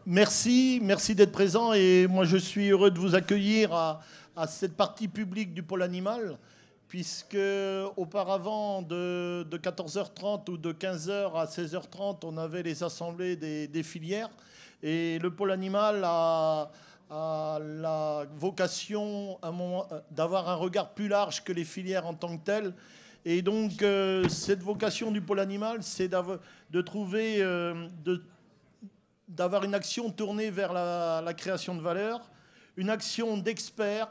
Merci d'être présent et moi je suis heureux de vous accueillir à cette partie publique du pôle animal puisque auparavant de 14h30 ou de 15h à 16h30 on avait les assemblées des filières et le pôle animal a la vocation d'avoir un regard plus large que les filières en tant que telles. Et donc cette vocation du pôle animal c'est de trouver... d'avoir une action tournée vers la création de valeur, une action d'experts.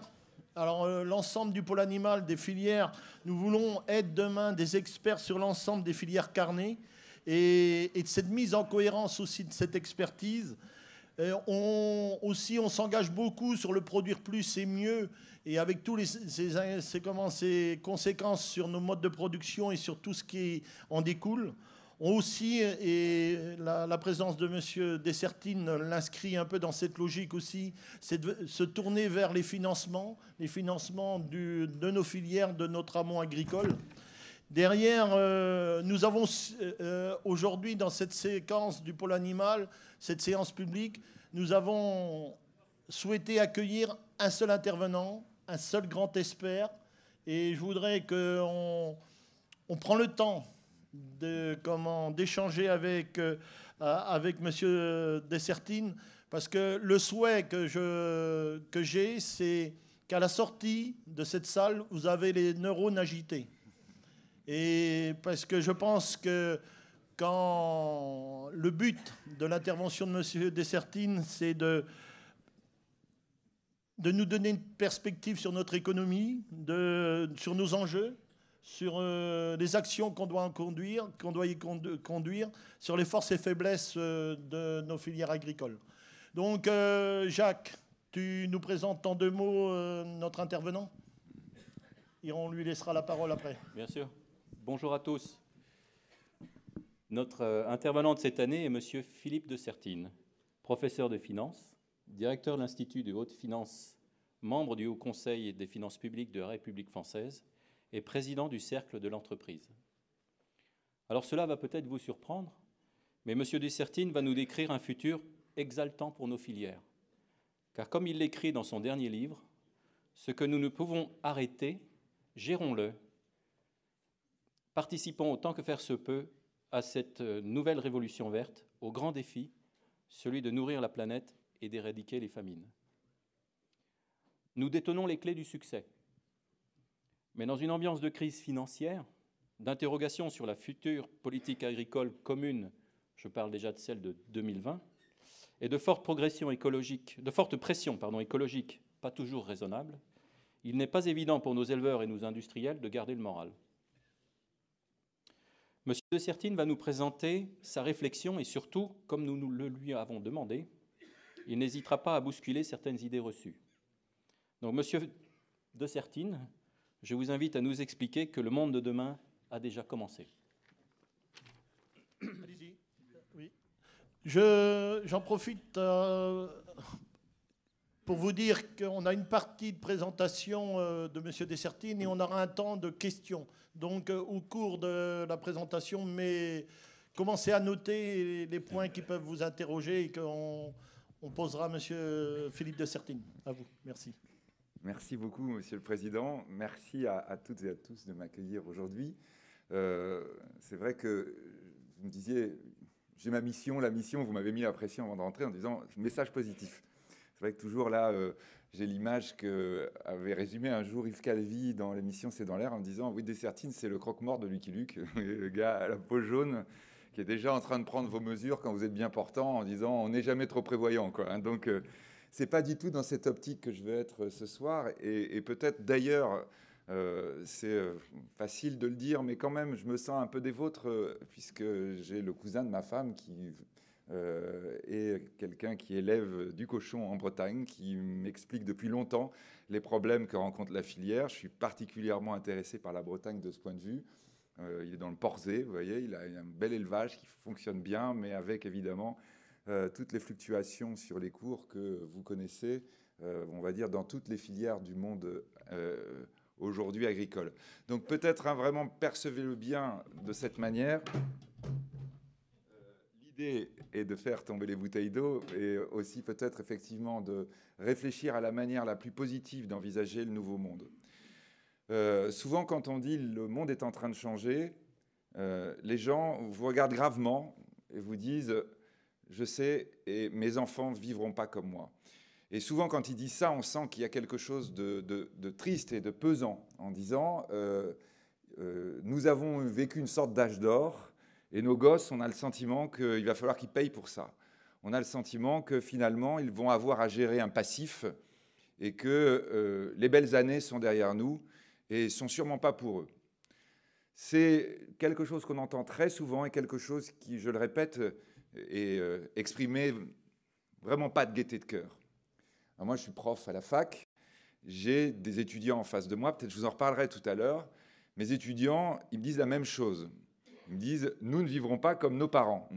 Alors l'ensemble du pôle animal, des filières, nous voulons être demain des experts sur l'ensemble des filières carnées et de cette mise en cohérence aussi de cette expertise. On s'engage beaucoup sur le produire plus et mieux et avec tous ces conséquences sur nos modes de production et sur tout ce qui en découle. On aussi, et la présence de M. Dessertine l'inscrit un peu dans cette logique aussi, c'est de se tourner vers les financements de nos filières, de notre amont agricole. Derrière, nous avons aujourd'hui dans cette séquence du pôle animal, cette séance publique, nous avons souhaité accueillir un seul intervenant, un seul grand expert. Et je voudrais qu'on prend le temps d'échanger avec M. Dessertine, parce que le souhait que j'ai, c'est qu'à la sortie de cette salle, vous avez les neurones agités. Et parce que je pense que quand le but de l'intervention de M. Dessertine, c'est de nous donner une perspective sur notre économie, sur nos enjeux, sur les actions qu'on doit y conduire, sur les forces et faiblesses de nos filières agricoles. Donc, Jacques, tu nous présentes en 2 mots notre intervenant et on lui laissera la parole après. Bien sûr. Bonjour à tous. Notre intervenant de cette année est M. Philippe Dessertine, professeur de finance, directeur de l'Institut de haute finance, membre du Haut Conseil des finances publiques de la République française, et président du Cercle de l'entreprise. Alors cela va peut-être vous surprendre, mais M. Dessertine va nous décrire un futur exaltant pour nos filières. Car comme il l'écrit dans son dernier livre, ce que nous ne pouvons arrêter, gérons-le. Participons autant que faire se peut à cette nouvelle révolution verte, au grand défi, celui de nourrir la planète et d'éradiquer les famines. Nous détenons les clés du succès. Mais dans une ambiance de crise financière, d'interrogation sur la future politique agricole commune, je parle déjà de celle de 2020, et de forte pression écologique, pas toujours raisonnable, il n'est pas évident pour nos éleveurs et nos industriels de garder le moral. M. Dessertine va nous présenter sa réflexion et surtout, comme nous le lui avons demandé, il n'hésitera pas à bousculer certaines idées reçues. Donc, M. Dessertine, je vous invite à nous expliquer que le monde de demain a déjà commencé. Allez-y. Oui. J'en profite pour vous dire qu'on a une partie de présentation de M. Dessertine et on aura un temps de questions. Donc, au cours de la présentation, mais commencez à noter les points qui peuvent vous interroger et qu'on posera à M. Philippe Dessertine. À vous. Merci. Merci beaucoup, Monsieur le Président. Merci à toutes et à tous de m'accueillir aujourd'hui. C'est vrai que vous me disiez, j'ai ma mission, la mission, vous m'avez mis la pression avant de rentrer en disant message positif. C'est vrai que toujours là, j'ai l'image qu'avait résumé un jour Yves Calvi dans l'émission C'est dans l'air en disant oui, Dessertine, c'est le croque-mort de Lucky Luke, le gars à la peau jaune qui est déjà en train de prendre vos mesures quand vous êtes bien portant en disant on n'est jamais trop prévoyant, quoi, hein. Donc, c'est pas du tout dans cette optique que je vais être ce soir. Et peut-être d'ailleurs, c'est facile de le dire, mais quand même, je me sens un peu des vôtres, puisque j'ai le cousin de ma femme qui est quelqu'un qui élève du cochon en Bretagne, qui m'explique depuis longtemps les problèmes que rencontre la filière. Je suis particulièrement intéressé par la Bretagne de ce point de vue. Il est dans le Porzay, vous voyez, il a un bel élevage qui fonctionne bien, mais avec évidemment toutes les fluctuations sur les cours que vous connaissez, on va dire, dans toutes les filières du monde aujourd'hui agricole. Donc peut-être vraiment percevez-le bien de cette manière. L'idée est de faire tomber les bouteilles d'eau et aussi peut-être effectivement de réfléchir à la manière la plus positive d'envisager le nouveau monde. Souvent, quand on dit le monde est en train de changer, les gens vous regardent gravement et vous disent « je sais, et mes enfants ne vivront pas comme moi ». Et souvent, quand ils disent ça, on sent qu'il y a quelque chose de triste et de pesant en disant nous avons vécu une sorte d'âge d'or et nos gosses, on a le sentiment qu'il va falloir qu'ils payent pour ça. On a le sentiment que finalement, ils vont avoir à gérer un passif et que les belles années sont derrière nous et ne sont sûrement pas pour eux. C'est quelque chose qu'on entend très souvent et quelque chose qui, je le répète, est exprimé vraiment pas de gaieté de cœur. Alors moi, je suis prof à la fac, j'ai des étudiants en face de moi, peut-être je vous en reparlerai tout à l'heure. Mes étudiants, ils me disent la même chose. Ils me disent « nous ne vivrons pas comme nos parents ».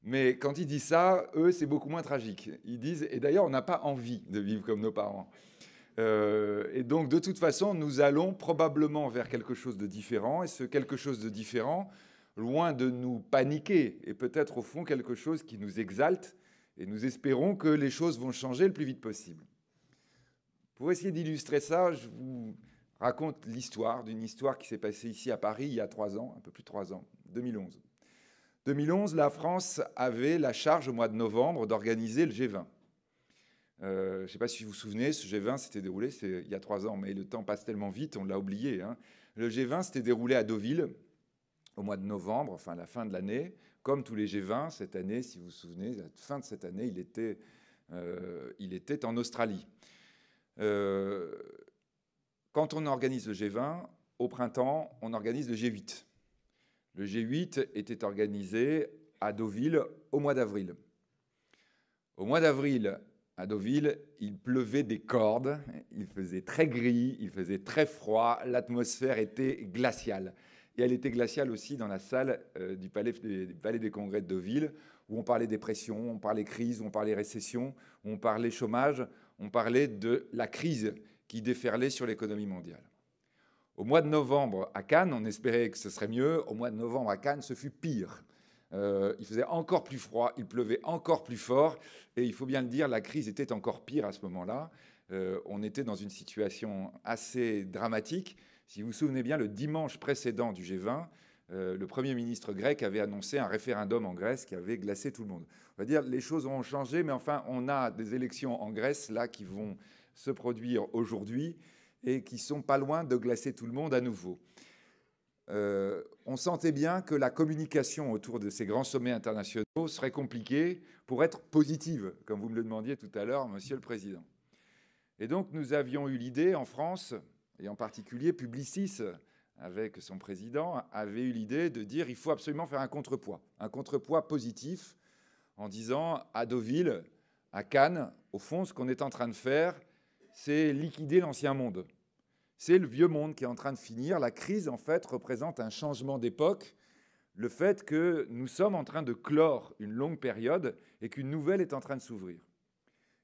Mais quand ils disent ça, eux, c'est beaucoup moins tragique. Ils disent « et d'ailleurs, on n'a pas envie de vivre comme nos parents ». Et donc, de toute façon, nous allons probablement vers quelque chose de différent. Et ce quelque chose de différent, loin de nous paniquer, est peut-être au fond quelque chose qui nous exalte. Et nous espérons que les choses vont changer le plus vite possible. Pour essayer d'illustrer ça, je vous raconte l'histoire d'une histoire qui s'est passée ici à Paris il y a 3 ans, un peu plus de 3 ans, 2011. 2011, la France avait la charge au mois de novembre d'organiser le G20. Je ne sais pas si vous vous souvenez, ce G20 s'était déroulé il y a 3 ans, mais le temps passe tellement vite, on l'a oublié. Hein. Le G20 s'était déroulé à Deauville au mois de novembre, enfin à la fin de l'année. Comme tous les G20, cette année, si vous vous souvenez, à la fin de cette année, il était en Australie. Quand on organise le G20, au printemps, on organise le G8. Le G8 était organisé à Deauville au mois d'avril. Au mois d'avril, à Deauville, il pleuvait des cordes, il faisait très gris, il faisait très froid, l'atmosphère était glaciale. Et elle était glaciale aussi dans la salle du palais des Congrès de Deauville, où on parlait dépression, on parlait crise, on parlait récession, on parlait chômage, on parlait de la crise qui déferlait sur l'économie mondiale. Au mois de novembre, à Cannes, on espérait que ce serait mieux. Au mois de novembre, à Cannes, ce fut pire. Il faisait encore plus froid, il pleuvait encore plus fort. Et il faut bien le dire, la crise était encore pire à ce moment-là. On était dans une situation assez dramatique. Si vous vous souvenez bien, le dimanche précédent du G20, le Premier ministre grec avait annoncé un référendum en Grèce qui avait glacé tout le monde. On va dire les choses ont changé, mais enfin, on a des élections en Grèce là qui vont se produire aujourd'hui et qui sont pas loin de glacer tout le monde à nouveau. On sentait bien que la communication autour de ces grands sommets internationaux serait compliquée pour être positive, comme vous me le demandiez tout à l'heure, Monsieur le Président. Et donc, nous avions eu l'idée en France, et en particulier Publicis, avec son président, avait eu l'idée de dire il faut absolument faire un contrepoids positif, en disant à Deauville, à Cannes, au fond, ce qu'on est en train de faire, c'est liquider l'ancien monde. C'est le vieux monde qui est en train de finir. La crise, en fait, représente un changement d'époque, le fait que nous sommes en train de clore une longue période et qu'une nouvelle est en train de s'ouvrir.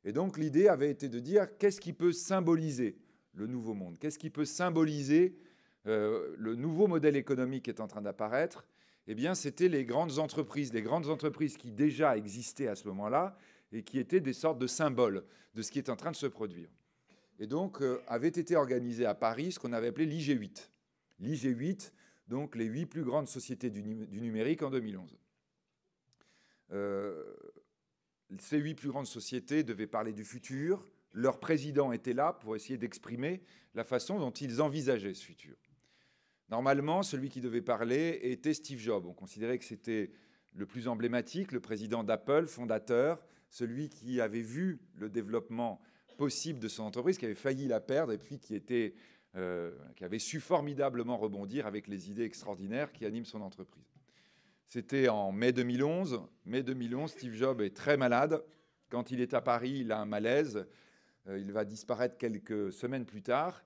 Et donc, l'idée avait été de dire qu'est-ce qui peut symboliser le nouveau monde? Qu'est-ce qui peut symboliser le nouveau modèle économique qui est en train d'apparaître? Eh bien, c'était les grandes entreprises qui déjà existaient à ce moment-là et qui étaient des sortes de symboles de ce qui est en train de se produire. Et donc, avait été organisé à Paris ce qu'on avait appelé l'IG8. L'IG8, donc les 8 plus grandes sociétés du numérique en 2011. Ces 8 plus grandes sociétés devaient parler du futur. Leur président était là pour essayer d'exprimer la façon dont ils envisageaient ce futur. Normalement, celui qui devait parler était Steve Jobs. On considérait que c'était le plus emblématique, le président d'Apple, fondateur, celui qui avait vu le développement possible de son entreprise, qui avait failli la perdre et puis qui avait su formidablement rebondir avec les idées extraordinaires qui animent son entreprise. C'était en mai 2011. Mai 2011, Steve Jobs est très malade. Quand il est à Paris, il a un malaise. Il va disparaître quelques semaines plus tard.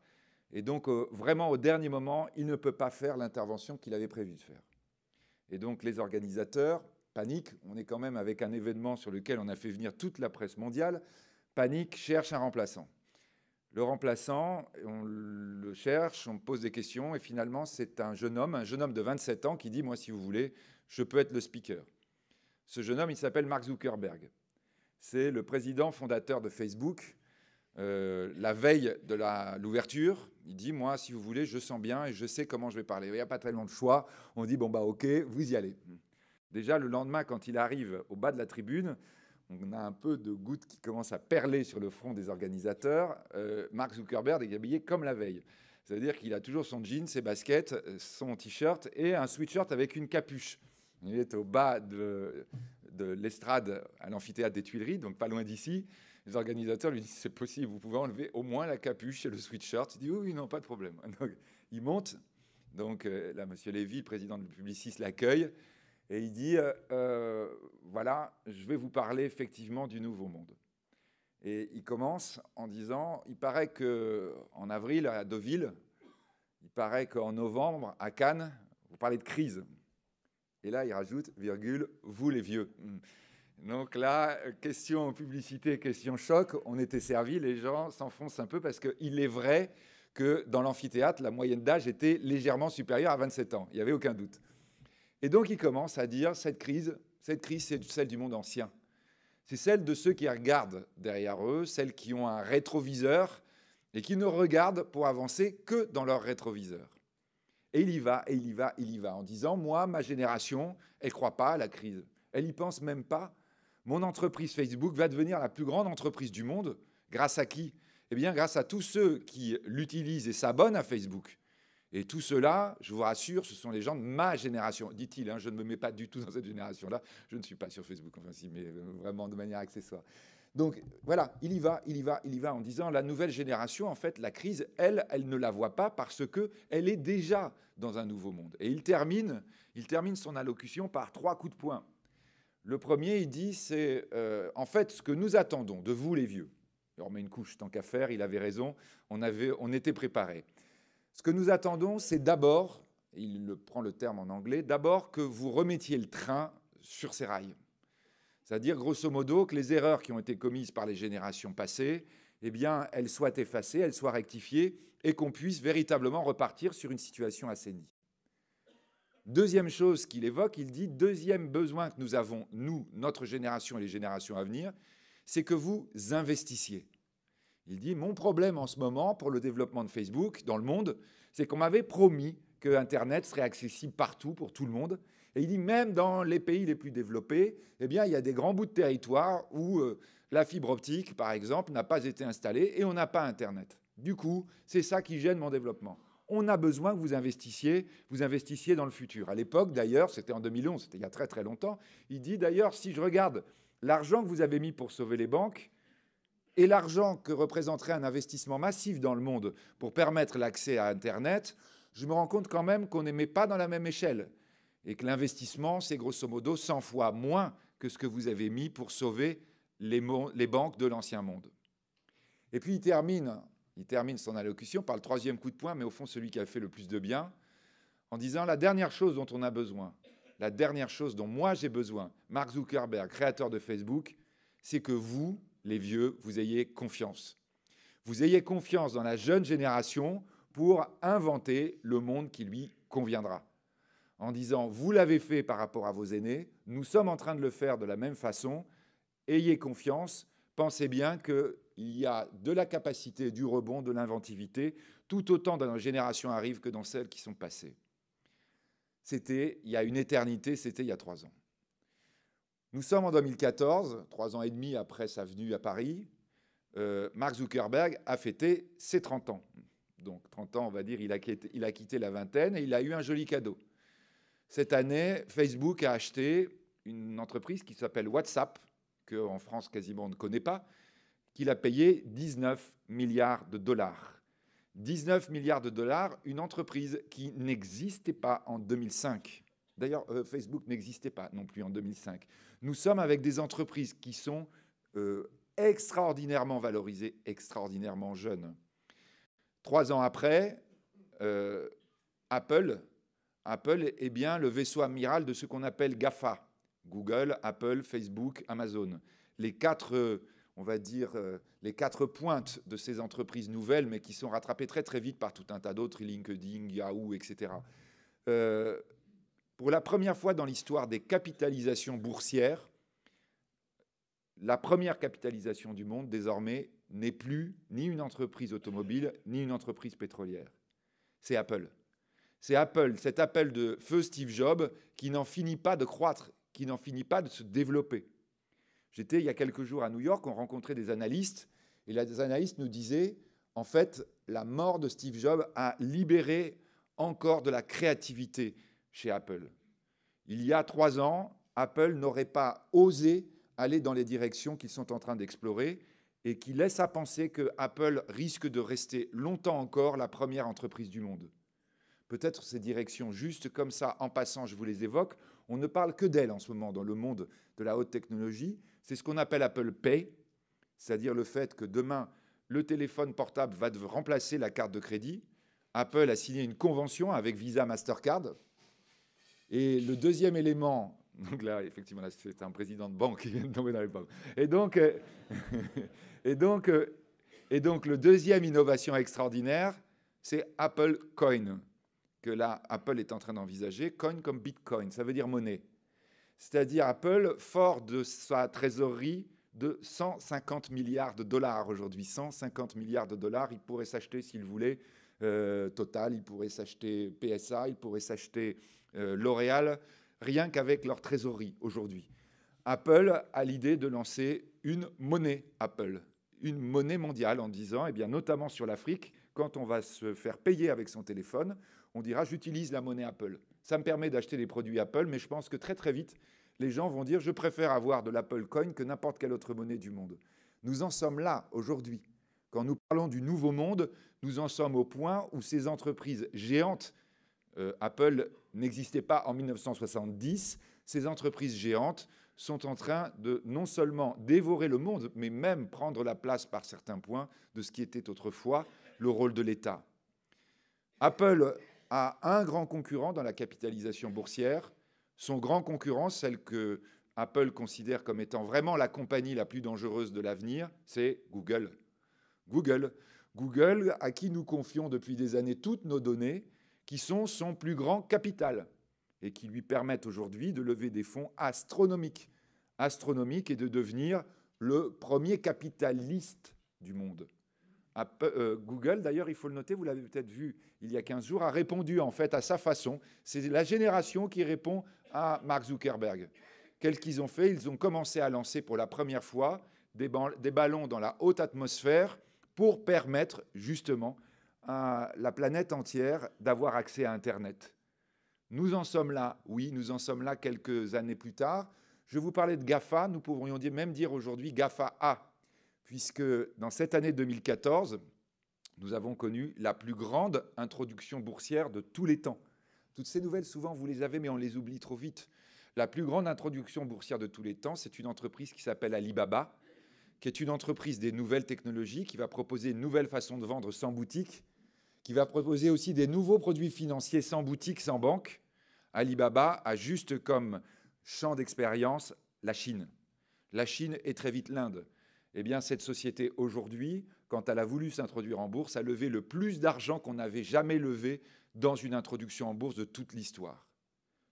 Et donc, vraiment, au dernier moment, il ne peut pas faire l'intervention qu'il avait prévu de faire. Et donc, les organisateurs paniquent. On est quand même avec un événement sur lequel on a fait venir toute la presse mondiale. Panique, cherche un remplaçant. Le remplaçant, on le cherche, on pose des questions, et finalement, c'est un jeune homme de 27 ans qui dit « Moi, si vous voulez, je peux être le speaker ». Ce jeune homme, il s'appelle Mark Zuckerberg. C'est le président fondateur de Facebook. La veille de l'ouverture, il dit « Moi, si vous voulez, je sens bien et je sais comment je vais parler. » Il n'y a pas tellement de choix. On dit « Bon, bah ok, vous y allez. » Déjà, le lendemain, quand il arrive au bas de la tribune, on a un peu de gouttes qui commencent à perler sur le front des organisateurs. Mark Zuckerberg est habillé comme la veille. C'est-à-dire qu'il a toujours son jean, ses baskets, son t-shirt et un sweatshirt avec une capuche. Il est au bas de l'estrade à l'amphithéâtre des Tuileries, donc pas loin d'ici. Les organisateurs lui disent « C'est possible, vous pouvez enlever au moins la capuche et le sweatshirt. » Il dit « Oui, non, pas de problème. » Donc, il monte. Donc là, M. Lévy, le président de Publicis, l'accueille. Et il dit voilà, je vais vous parler effectivement du nouveau monde. Et il commence en disant il paraît qu'en avril, à Deauville, il paraît qu'en novembre, à Cannes, vous parlez de crise. Et là, il rajoute virgule, vous les vieux. Donc là, question publicité, question choc, on était servis, les gens s'enfoncent un peu parce qu'il est vrai que dans l'amphithéâtre, la moyenne d'âge était légèrement supérieure à 27 ans. Il n'y avait aucun doute. Et donc, il commence à dire cette crise, c'est celle du monde ancien. C'est celle de ceux qui regardent derrière eux, celles qui ont un rétroviseur et qui ne regardent pour avancer que dans leur rétroviseur. Et il y va, et il y va, il y va, en disant, moi, ma génération, elle ne croit pas à la crise. Elle n'y pense même pas. Mon entreprise Facebook va devenir la plus grande entreprise du monde. Grâce à qui? Eh bien, grâce à tous ceux qui l'utilisent et s'abonnent à Facebook. Et tout cela, je vous rassure, ce sont les gens de ma génération, dit-il. Hein, je ne me mets pas du tout dans cette génération-là. Je ne suis pas sur Facebook, enfin si, mais vraiment de manière accessoire. Donc voilà, il y va, il y va, il y va, en disant la nouvelle génération, en fait, la crise, elle ne la voit pas parce qu'elle est déjà dans un nouveau monde. Et il termine son allocution par 3 coups de poing. Le premier, il dit, c'est en fait ce que nous attendons de vous, les vieux. Il remet une couche, tant qu'à faire, il avait raison, on était préparés. Ce que nous attendons, c'est d'abord, il prend le terme en anglais, d'abord que vous remettiez le train sur ses rails. C'est-à-dire, grosso modo, que les erreurs qui ont été commises par les générations passées, eh bien, elles soient effacées, elles soient rectifiées et qu'on puisse véritablement repartir sur une situation assainie. Deuxième chose qu'il évoque, il dit, deuxième besoin que nous avons, nous, notre génération et les générations à venir, c'est que vous investissiez. Il dit, mon problème en ce moment pour le développement de Facebook dans le monde, c'est qu'on m'avait promis que Internet serait accessible partout pour tout le monde. Et il dit, même dans les pays les plus développés, eh bien, il y a des grands bouts de territoire où la fibre optique, par exemple, n'a pas été installée et on n'a pas Internet. Du coup, c'est ça qui gêne mon développement. On a besoin que vous investissiez dans le futur. À l'époque, d'ailleurs, c'était en 2011, c'était il y a très très longtemps, il dit d'ailleurs, si je regarde l'argent que vous avez mis pour sauver les banques, et l'argent que représenterait un investissement massif dans le monde pour permettre l'accès à Internet, je me rends compte quand même qu'on n'aimait pas dans la même échelle. Et que l'investissement, c'est grosso modo 100 fois moins que ce que vous avez mis pour sauver les banques de l'ancien monde. Et puis il termine son allocution par le troisième coup de poing, mais au fond celui qui a fait le plus de bien, en disant la dernière chose dont on a besoin, la dernière chose dont moi j'ai besoin, Mark Zuckerberg, créateur de Facebook, c'est que vous, les vieux, vous ayez confiance. Vous ayez confiance dans la jeune génération pour inventer le monde qui lui conviendra. En disant, vous l'avez fait par rapport à vos aînés, nous sommes en train de le faire de la même façon, ayez confiance, pensez bien qu'il y a de la capacité, du rebond, de l'inventivité, tout autant dans nos générations arrivent que dans celles qui sont passées. C'était il y a une éternité, c'était il y a 3 ans. Nous sommes en 2014, 3 ans et demi après sa venue à Paris. Mark Zuckerberg a fêté ses 30 ans. Donc 30 ans, on va dire, il a quitté la vingtaine et il a eu un joli cadeau. Cette année, Facebook a acheté une entreprise qui s'appelle WhatsApp, qu'en France quasiment on ne connaît pas, qu'il a payé 19 milliards de dollars. 19 milliards de dollars, une entreprise qui n'existait pas en 2005. D'ailleurs, Facebook n'existait pas non plus en 2005. Nous sommes avec des entreprises qui sont extraordinairement valorisées, extraordinairement jeunes. 3 ans après, Apple est bien le vaisseau amiral de ce qu'on appelle GAFA. Google, Apple, Facebook, Amazon. Les 4, on va dire, les 4 pointes de ces entreprises nouvelles, mais qui sont rattrapées très très vite par tout un tas d'autres, LinkedIn, Yahoo, etc. Pour la première fois dans l'histoire des capitalisations boursières, la première capitalisation du monde, désormais, n'est plus ni une entreprise automobile, ni une entreprise pétrolière. C'est Apple. C'est Apple, cet Apple de feu Steve Jobs, qui n'en finit pas de croître, qui n'en finit pas de se développer. J'étais il y a quelques jours à New York, on rencontrait des analystes, et les analystes nous disaient, en fait, la mort de Steve Jobs a libéré encore de la créativité chez Apple. Il y a 3 ans, Apple n'aurait pas osé aller dans les directions qu'ils sont en train d'explorer et qui laissent à penser que Apple risque de rester longtemps encore la première entreprise du monde. Peut-être ces directions, juste comme ça, en passant, je vous les évoque, on ne parle que d'elles en ce moment dans le monde de la haute technologie. C'est ce qu'on appelle Apple Pay, c'est-à-dire le fait que demain, le téléphone portable va remplacer la carte de crédit. Apple a signé une convention avec Visa Mastercard. Et le deuxième élément, donc là, effectivement, là, c'est un président de banque qui vient de tomber dans les pommes. Et donc, le deuxième innovation extraordinaire, c'est Apple Coin, que là, Apple est en train d'envisager. Coin comme Bitcoin, ça veut dire monnaie. C'est-à-dire Apple, fort de sa trésorerie de 150 milliards de dollars aujourd'hui. 150 milliards de dollars, il pourrait s'acheter, s'il voulait, Total, il pourrait s'acheter PSA, il pourrait s'acheter L'Oréal, rien qu'avec leur trésorerie aujourd'hui. Apple a l'idée de lancer une monnaie Apple, une monnaie mondiale en disant, eh bien, notamment sur l'Afrique, quand on va se faire payer avec son téléphone, on dira « j'utilise la monnaie Apple ». Ça me permet d'acheter des produits Apple, mais je pense que très très vite, les gens vont dire « je préfère avoir de l'Apple Coin que n'importe quelle autre monnaie du monde ». Nous en sommes là aujourd'hui. Quand nous parlons du nouveau monde, nous en sommes au point où ces entreprises géantes, Apple n'existait pas en 1970, ces entreprises géantes sont en train de non seulement dévorer le monde, mais même prendre la place par certains points de ce qui était autrefois le rôle de l'État. Apple a un grand concurrent dans la capitalisation boursière. Son grand concurrent, celle que Apple considère comme étant vraiment la compagnie la plus dangereuse de l'avenir, c'est Google. Google, à qui nous confions depuis des années toutes nos données, qui sont son plus grand capital et qui lui permettent aujourd'hui de lever des fonds astronomiques et de devenir le premier capitaliste du monde. Google, d'ailleurs, il faut le noter, vous l'avez peut-être vu il y a 15 jours, a répondu en fait à sa façon. C'est la génération qui répond à Mark Zuckerberg. Qu'est-ce qu'ils ont fait? Ils ont commencé à lancer pour la première fois des ballons dans la haute atmosphère pour permettre justement à la planète entière d'avoir accès à Internet. Nous en sommes là, oui, nous en sommes là quelques années plus tard. Je vous parlais de GAFA, nous pourrions même dire aujourd'hui GAFA A, puisque dans cette année 2014, nous avons connu la plus grande introduction boursière de tous les temps. Toutes ces nouvelles, souvent, vous les avez, mais on les oublie trop vite. La plus grande introduction boursière de tous les temps, c'est une entreprise qui s'appelle Alibaba, qui est une entreprise des nouvelles technologies, qui va proposer une nouvelle façon de vendre sans boutique, qui va proposer aussi des nouveaux produits financiers sans boutique, sans banque. Alibaba a juste comme champ d'expérience la Chine. La Chine et très vite l'Inde. Eh bien, cette société, aujourd'hui, quand elle a voulu s'introduire en bourse, a levé le plus d'argent qu'on n'avait jamais levé dans une introduction en bourse de toute l'histoire.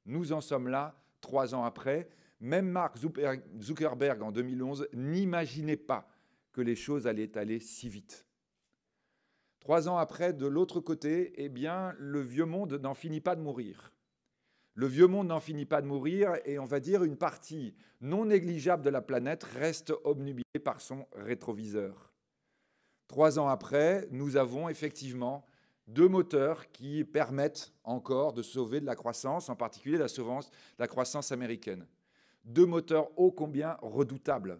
Nous en sommes là, 3 ans après. Même Mark Zuckerberg, en 2011, n'imaginait pas que les choses allaient aller si vite. 3 ans après, de l'autre côté, eh bien, le vieux monde n'en finit pas de mourir. Le vieux monde n'en finit pas de mourir et on va dire une partie non négligeable de la planète reste obnubilée par son rétroviseur. 3 ans après, nous avons effectivement 2 moteurs qui permettent encore de sauver de la croissance, en particulier la croissance américaine. 2 moteurs ô combien redoutables.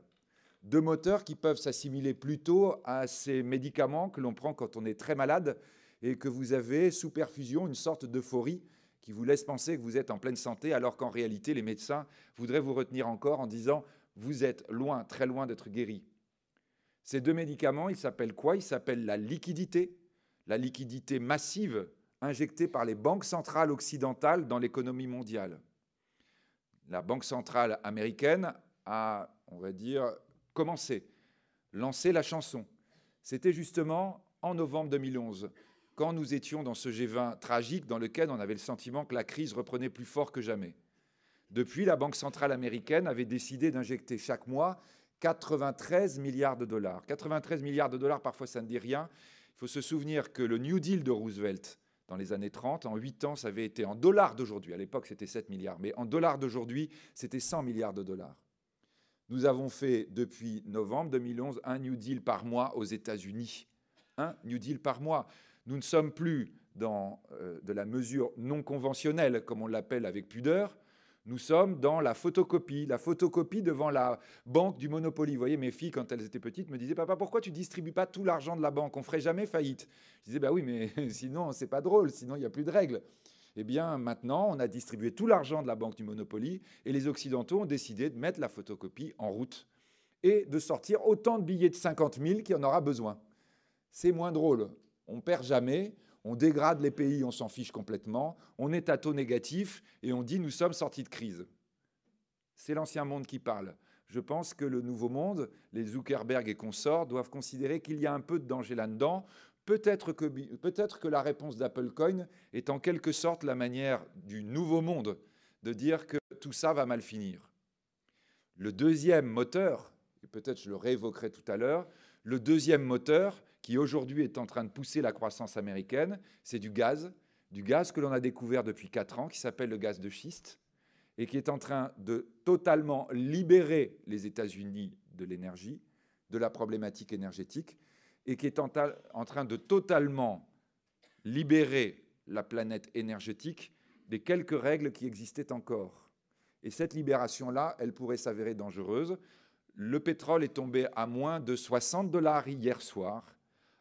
2 moteurs qui peuvent s'assimiler plutôt à ces médicaments que l'on prend quand on est très malade et que vous avez sous perfusion une sorte d'euphorie qui vous laisse penser que vous êtes en pleine santé alors qu'en réalité, les médecins voudraient vous retenir encore en disant « vous êtes loin, très loin d'être guéri ». Ces 2 médicaments, ils s'appellent quoi? Ils s'appellent la liquidité massive injectée par les banques centrales occidentales dans l'économie mondiale. La banque centrale américaine a, on va dire, lancé la chanson. C'était justement en novembre 2011, quand nous étions dans ce G20 tragique dans lequel on avait le sentiment que la crise reprenait plus fort que jamais. Depuis, la Banque centrale américaine avait décidé d'injecter chaque mois 93 milliards de dollars. 93 milliards de dollars, parfois ça ne dit rien. Il faut se souvenir que le New Deal de Roosevelt, dans les années 30, en 8 ans, ça avait été en dollars d'aujourd'hui. À l'époque, c'était 7 milliards. Mais en dollars d'aujourd'hui, c'était 100 milliards de dollars. Nous avons fait, depuis novembre 2011, un New Deal par mois aux États-Unis. Un New Deal par mois. Nous ne sommes plus dans de la mesure non conventionnelle, comme on l'appelle avec pudeur. Nous sommes dans la photocopie devant la banque du Monopoly. Vous voyez, mes filles, quand elles étaient petites, me disaient « Papa, pourquoi tu ne distribues pas tout l'argent de la banque? On ne ferait jamais faillite. » Je disais « Bah oui, mais sinon, c'est pas drôle, sinon il n'y a plus de règles. » Eh bien, maintenant, on a distribué tout l'argent de la banque du Monopoly et les Occidentaux ont décidé de mettre la photocopie en route et de sortir autant de billets de 50 000 qu'il y en aura besoin. C'est moins drôle. On ne perd jamais. On dégrade les pays, on s'en fiche complètement, on est à taux négatif et on dit nous sommes sortis de crise. C'est l'ancien monde qui parle. Je pense que le nouveau monde, les Zuckerberg et consorts, doivent considérer qu'il y a un peu de danger là-dedans. Peut-être que la réponse d'Apple Coin est en quelque sorte la manière du nouveau monde de dire que tout ça va mal finir. Le deuxième moteur, et peut-être je le réévoquerai tout à l'heure, le deuxième moteur qui aujourd'hui est en train de pousser la croissance américaine, c'est du gaz que l'on a découvert depuis 4 ans, qui s'appelle le gaz de schiste, et qui est en train de totalement libérer les États-Unis de l'énergie, de la problématique énergétique, et qui est en train de totalement libérer la planète énergétique des quelques règles qui existaient encore. Et cette libération-là, elle pourrait s'avérer dangereuse. Le pétrole est tombé à moins de 60 $ hier soir.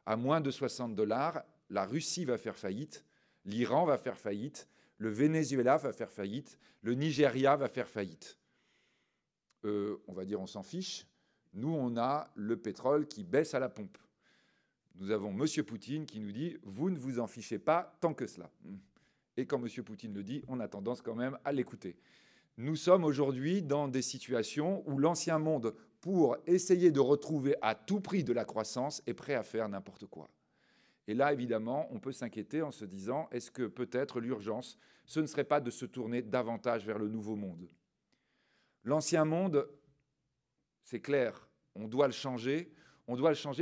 À moins de 60 $, la Russie va faire faillite, l'Iran va faire faillite, le Venezuela va faire faillite, le Nigeria va faire faillite. On va dire on s'en fiche. Nous, on a le pétrole qui baisse à la pompe. Nous avons M. Poutine qui nous dit « vous ne vous en fichez pas tant que cela ». Et quand M. Poutine le dit, on a tendance quand même à l'écouter. Nous sommes aujourd'hui dans des situations où l'ancien monde, pour essayer de retrouver à tout prix de la croissance, est prêt à faire n'importe quoi. Et là, évidemment, on peut s'inquiéter en se disant, est-ce que peut-être l'urgence, ce ne serait pas de se tourner davantage vers le nouveau monde? L'ancien monde, c'est clair, on doit le changer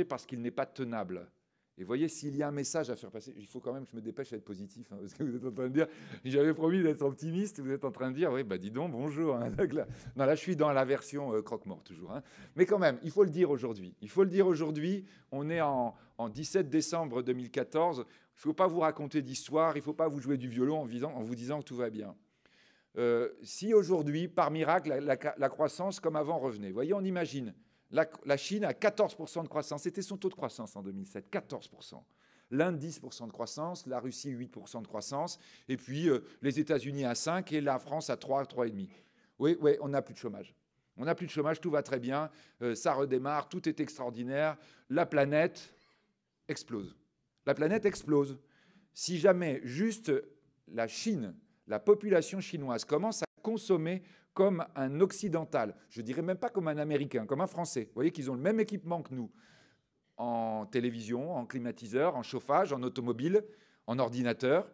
parce qu'il n'est pas tenable. Et voyez, s'il y a un message à faire passer, il faut quand même que je me dépêche à être positif, hein, parce que vous êtes en train de dire, j'avais promis d'être optimiste, vous êtes en train de dire, oui, bah dis donc, bonjour. Hein. Non, là, je suis dans la version croque-mort toujours. Hein. Mais quand même, il faut le dire aujourd'hui. Il faut le dire aujourd'hui, on est en 17 décembre 2014, il ne faut pas vous raconter d'histoire, il ne faut pas vous jouer du violon en vous disant que tout va bien. Si aujourd'hui, par miracle, la croissance comme avant revenait, voyez, on imagine, la Chine a 14% de croissance. C'était son taux de croissance en 2007, 14%. L'Inde, 10% de croissance, la Russie, 8% de croissance, et puis les États-Unis à 5% et la France à 3, 3,5%. Oui, on n'a plus de chômage. On n'a plus de chômage, tout va très bien, ça redémarre, tout est extraordinaire. La planète explose. La planète explose. Si jamais juste la Chine, la population chinoise commence à consommer comme un occidental, je ne dirais même pas comme un Américain, comme un Français. Vous voyez qu'ils ont le même équipement que nous en télévision, en climatiseur, en chauffage, en automobile, en ordinateur.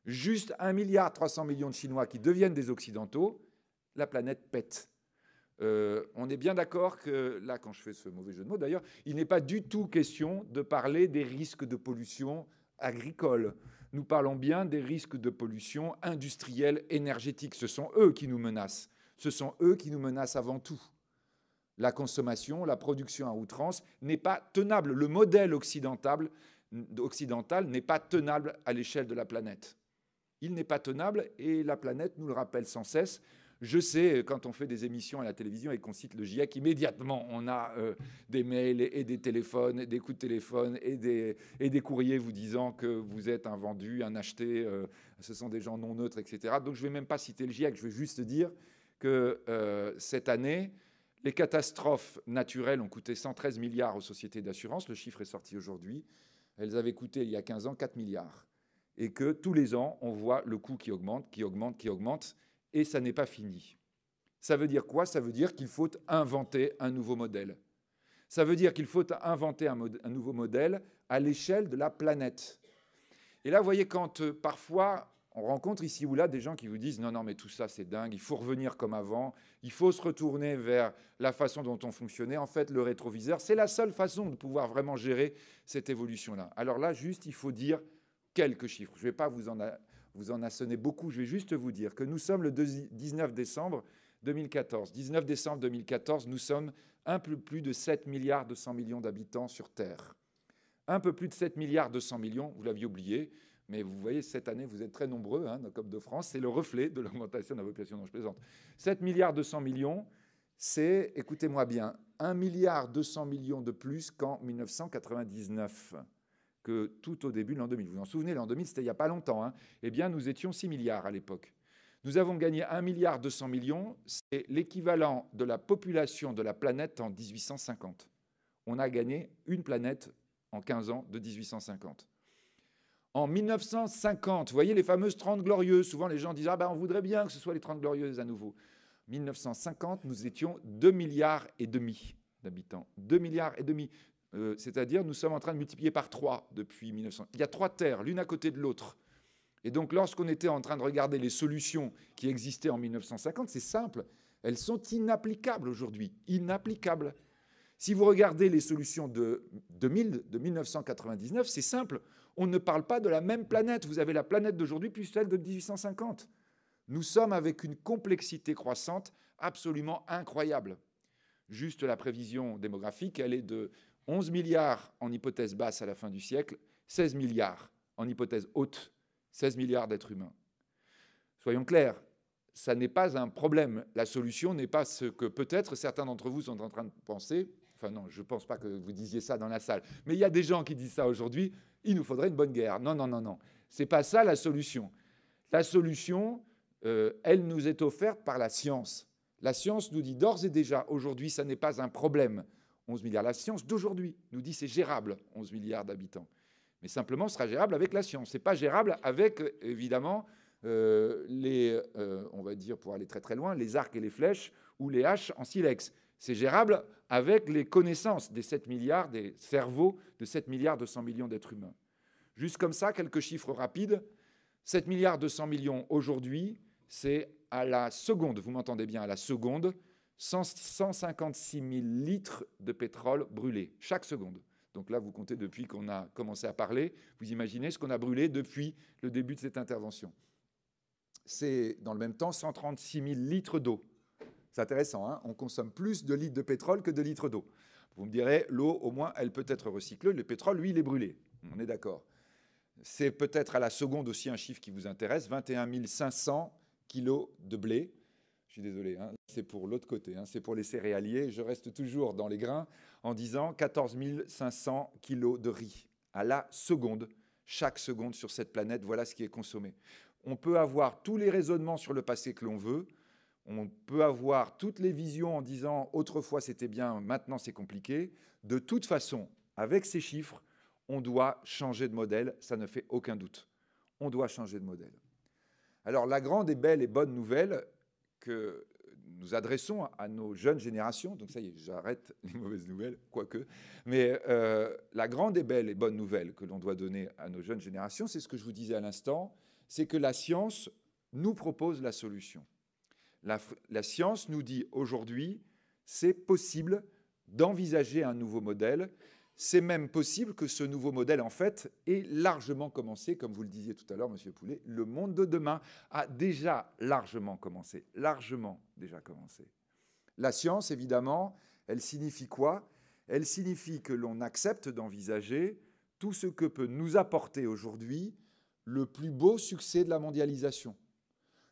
Juste 1,3 milliard de Chinois qui deviennent des Occidentaux, la planète pète. On est bien d'accord que, là, quand je fais ce mauvais jeu de mots d'ailleurs, il n'est pas du tout question de parler des risques de pollution agricole. Nous parlons bien des risques de pollution industrielle, énergétique. Ce sont eux qui nous menacent. Ce sont eux qui nous menacent avant tout. La consommation, la production à outrance n'est pas tenable. Le modèle occidental n'est pas tenable à l'échelle de la planète. Il n'est pas tenable et la planète nous le rappelle sans cesse. Je sais, quand on fait des émissions à la télévision et qu'on cite le GIEC, immédiatement, on a des mails et des téléphones, des coups de téléphone et des courriers vous disant que vous êtes un vendu, un acheté, ce sont des gens non neutres, etc. Donc je ne vais même pas citer le GIEC, je vais juste dire que cette année, les catastrophes naturelles ont coûté 113 milliards aux sociétés d'assurance. Le chiffre est sorti aujourd'hui. Elles avaient coûté, il y a 15 ans, 4 milliards. Et que tous les ans, on voit le coût qui augmente, qui augmente, qui augmente. Et ça n'est pas fini. Ça veut dire quoi? Ça veut dire qu'il faut inventer un nouveau modèle. Ça veut dire qu'il faut inventer un nouveau modèle à l'échelle de la planète. Et là, vous voyez, quand parfois on rencontre ici ou là des gens qui vous disent « Non, non, mais tout ça, c'est dingue, il faut revenir comme avant, il faut se retourner vers la façon dont on fonctionnait. » En fait, le rétroviseur, c'est la seule façon de pouvoir vraiment gérer cette évolution-là. Alors là, juste, il faut dire quelques chiffres. Je ne vais pas vous en assonner beaucoup, je vais juste vous dire que nous sommes le 19 décembre 2014. 19 décembre 2014, nous sommes un peu plus de 7 milliards 200 millions d'habitants sur Terre. Un peu plus de 7 milliards 200 millions, vous l'aviez oublié, mais vous voyez, cette année, vous êtes très nombreux, dans le COP de France, c'est le reflet de l'augmentation de la population dont je plaisante. 7 milliards 200 millions, c'est, écoutez-moi bien, 1 milliard 200 millions de plus qu'en 1999, que tout au début de l'an 2000. Vous vous en souvenez, l'an 2000, c'était il n'y a pas longtemps. Eh bien, nous étions 6 milliards à l'époque. Nous avons gagné 1 milliard 200 millions, c'est l'équivalent de la population de la planète en 1850. On a gagné une planète en 15 ans de 1850. En 1950, vous voyez les fameuses 30 glorieuses, souvent les gens disent « Ah ben on voudrait bien que ce soit les 30 glorieuses à nouveau ». 1950, nous étions 2,5 milliards d'habitants. 2,5 milliards. C'est-à-dire nous sommes en train de multiplier par 3 depuis 1900. Il y a 3 terres, l'une à côté de l'autre. Et donc lorsqu'on était en train de regarder les solutions qui existaient en 1950, c'est simple, elles sont inapplicables aujourd'hui, inapplicables. Si vous regardez les solutions de 2000, de 1999, c'est simple, on ne parle pas de la même planète. Vous avez la planète d'aujourd'hui plus celle de 1850. Nous sommes avec une complexité croissante absolument incroyable. Juste la prévision démographique, elle est de 11 milliards en hypothèse basse à la fin du siècle, 16 milliards en hypothèse haute, 16 milliards d'êtres humains. Soyons clairs, ça n'est pas un problème. La solution n'est pas ce que peut-être certains d'entre vous sont en train de penser. Enfin non, je ne pense pas que vous disiez ça dans la salle. Mais il y a des gens qui disent ça aujourd'hui. Il nous faudrait une bonne guerre. Non, non, non, non. Ce n'est pas ça la solution. La solution, elle nous est offerte par la science. La science nous dit d'ores et déjà, aujourd'hui, ça n'est pas un problème. 11 milliards. La science d'aujourd'hui nous dit c'est gérable, 11 milliards d'habitants. Mais simplement, ce sera gérable avec la science. Ce n'est pas gérable avec, évidemment, on va dire, pour aller très très loin, les arcs et les flèches ou les haches en silex. C'est gérable avec les connaissances des 7 milliards, des cerveaux de 7 milliards 200 millions d'êtres humains. Juste comme ça, quelques chiffres rapides. 7 milliards 200 millions aujourd'hui, c'est à la seconde, vous m'entendez bien, à la seconde, 156 000 litres de pétrole brûlés, chaque seconde. Donc là, vous comptez depuis qu'on a commencé à parler, vous imaginez ce qu'on a brûlé depuis le début de cette intervention. C'est, dans le même temps, 136 000 litres d'eau. C'est intéressant, hein, on consomme plus de litres de pétrole que de litres d'eau. Vous me direz, l'eau, au moins, elle peut être recyclée. Le pétrole, lui, il est brûlé. On est d'accord. C'est peut-être à la seconde aussi un chiffre qui vous intéresse, 21 500 kilos de blé. Je suis désolé, hein, c'est pour l'autre côté, hein, c'est pour les céréaliers. Je reste toujours dans les grains en disant 14 500 kilos de riz à la seconde, chaque seconde sur cette planète. Voilà ce qui est consommé. On peut avoir tous les raisonnements sur le passé que l'on veut. On peut avoir toutes les visions en disant « autrefois c'était bien, maintenant c'est compliqué ». De toute façon, avec ces chiffres, on doit changer de modèle, ça ne fait aucun doute. On doit changer de modèle. Alors la grande et belle et bonne nouvelle que nous adressons à nos jeunes générations, donc ça y est, j'arrête les mauvaises nouvelles, quoique, mais la grande et belle et bonne nouvelle que l'on doit donner à nos jeunes générations, c'est ce que je vous disais à l'instant, c'est que la science nous propose la solution. La science nous dit aujourd'hui, c'est possible d'envisager un nouveau modèle. C'est même possible que ce nouveau modèle, en fait, ait largement commencé, comme vous le disiez tout à l'heure, Monsieur Poulet. Le monde de demain a déjà largement commencé, largement déjà commencé. La science, évidemment, elle signifie quoi? Elle signifie que l'on accepte d'envisager tout ce que peut nous apporter aujourd'hui le plus beau succès de la mondialisation.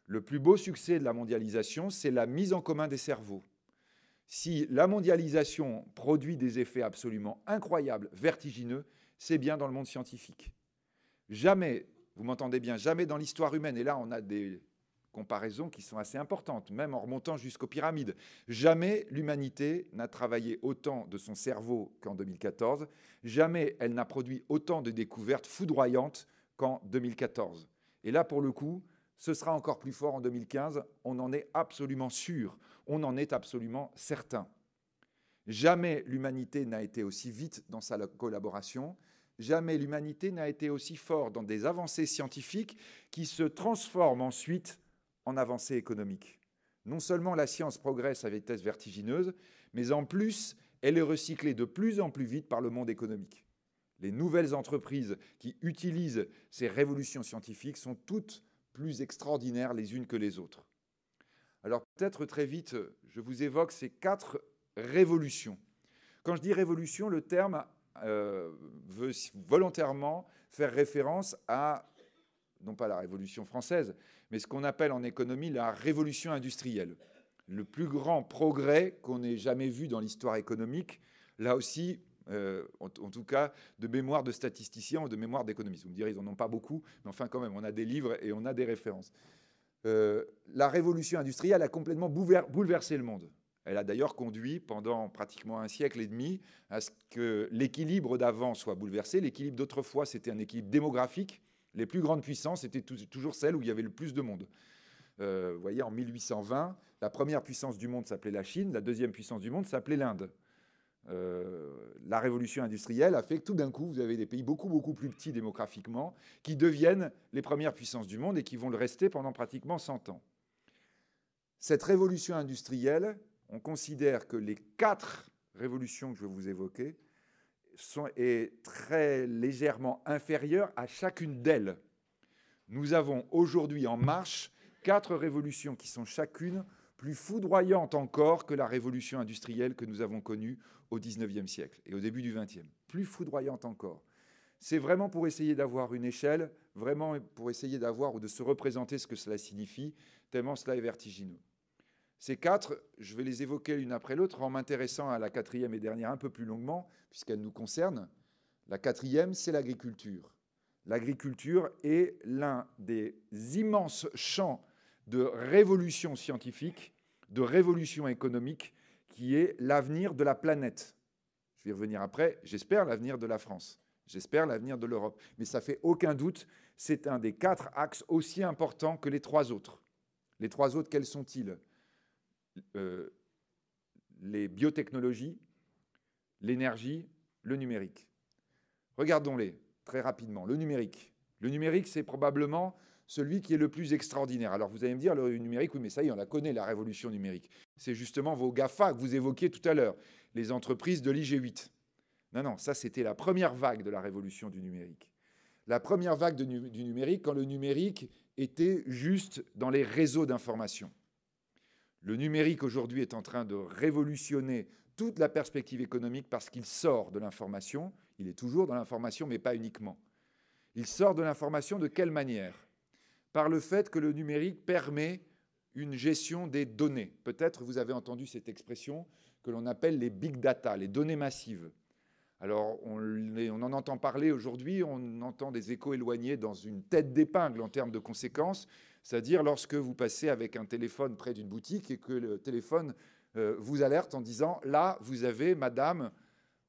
Le plus beau succès de la mondialisation, c'est la mise en commun des cerveaux. Si la mondialisation produit des effets absolument incroyables, vertigineux, c'est bien dans le monde scientifique. Jamais, vous m'entendez bien, jamais dans l'histoire humaine, et là on a des comparaisons qui sont assez importantes, même en remontant jusqu'aux pyramides, jamais l'humanité n'a travaillé autant de son cerveau qu'en 2014, jamais elle n'a produit autant de découvertes foudroyantes qu'en 2014. Et là, pour le coup, ce sera encore plus fort en 2015, on en est absolument sûr, on en est absolument certain. Jamais l'humanité n'a été aussi vite dans sa collaboration, jamais l'humanité n'a été aussi forte dans des avancées scientifiques qui se transforment ensuite en avancées économiques. Non seulement la science progresse à vitesse vertigineuse, mais en plus, elle est recyclée de plus en plus vite par le monde économique. Les nouvelles entreprises qui utilisent ces révolutions scientifiques sont toutes plus extraordinaires les unes que les autres. Alors peut-être très vite, je vous évoque ces 4 révolutions. Quand je dis révolution, le terme veut volontairement faire référence à, non pas la Révolution française, mais ce qu'on appelle en économie la révolution industrielle. Le plus grand progrès qu'on ait jamais vu dans l'histoire économique, là aussi, en tout cas, de mémoire de statisticiens ou de mémoire d'économistes. Vous me direz, ils n'en ont pas beaucoup, mais enfin quand même, on a des livres et on a des références. La révolution industrielle a complètement bouleversé le monde. Elle a d'ailleurs conduit pendant pratiquement un siècle et demi à ce que l'équilibre d'avant soit bouleversé. L'équilibre d'autrefois, c'était un équilibre démographique. Les plus grandes puissances étaient toujours celles où il y avait le plus de monde. Vous voyez, en 1820, la première puissance du monde s'appelait la Chine, la deuxième puissance du monde s'appelait l'Inde. La révolution industrielle a fait que tout d'un coup, vous avez des pays beaucoup, beaucoup plus petits démographiquement qui deviennent les premières puissances du monde et qui vont le rester pendant pratiquement 100 ans. Cette révolution industrielle, on considère que les 4 révolutions que je vais vous évoquer est très légèrement inférieure à chacune d'elles. Nous avons aujourd'hui en marche 4 révolutions qui sont chacune plus foudroyantes encore que la révolution industrielle que nous avons connue au XIXe siècle et au début du XXe. Plus foudroyante encore. C'est vraiment pour essayer d'avoir une échelle, vraiment pour essayer d'avoir ou de se représenter ce que cela signifie, tellement cela est vertigineux. Ces 4, je vais les évoquer l'une après l'autre en m'intéressant à la 4e et dernière un peu plus longuement, puisqu'elle nous concerne. La 4e, c'est l'agriculture. L'agriculture est l'un des immenses champs de révolution scientifique, de révolution économique, qui est l'avenir de la planète. Je vais y revenir après, j'espère l'avenir de la France, j'espère l'avenir de l'Europe. Mais ça fait aucun doute, c'est un des 4 axes aussi importants que les 3 autres. Les 3 autres, quels sont-ils ? Les biotechnologies, l'énergie, le numérique. Regardons-les très rapidement. Le numérique. Le numérique, c'est probablement celui qui est le plus extraordinaire. Alors vous allez me dire, le numérique, oui, mais ça y est, on la connaît, la révolution numérique. C'est justement vos GAFA que vous évoquiez tout à l'heure, les entreprises de l'IG8. Non, non, ça c'était la première vague de la révolution du numérique. La première vague du numérique, quand le numérique était juste dans les réseaux d'information. Le numérique aujourd'hui est en train de révolutionner toute la perspective économique parce qu'il sort de l'information. Il est toujours dans l'information, mais pas uniquement. Il sort de l'information de quelle manière ? Par le fait que le numérique permet une gestion des données. Peut-être vous avez entendu cette expression que l'on appelle les big data, les données massives. Alors on en entend parler aujourd'hui, on entend des échos éloignés dans une tête d'épingle en termes de conséquences. C'est-à-dire lorsque vous passez avec un téléphone près d'une boutique et que le téléphone vous alerte en disant « Là, vous avez madame,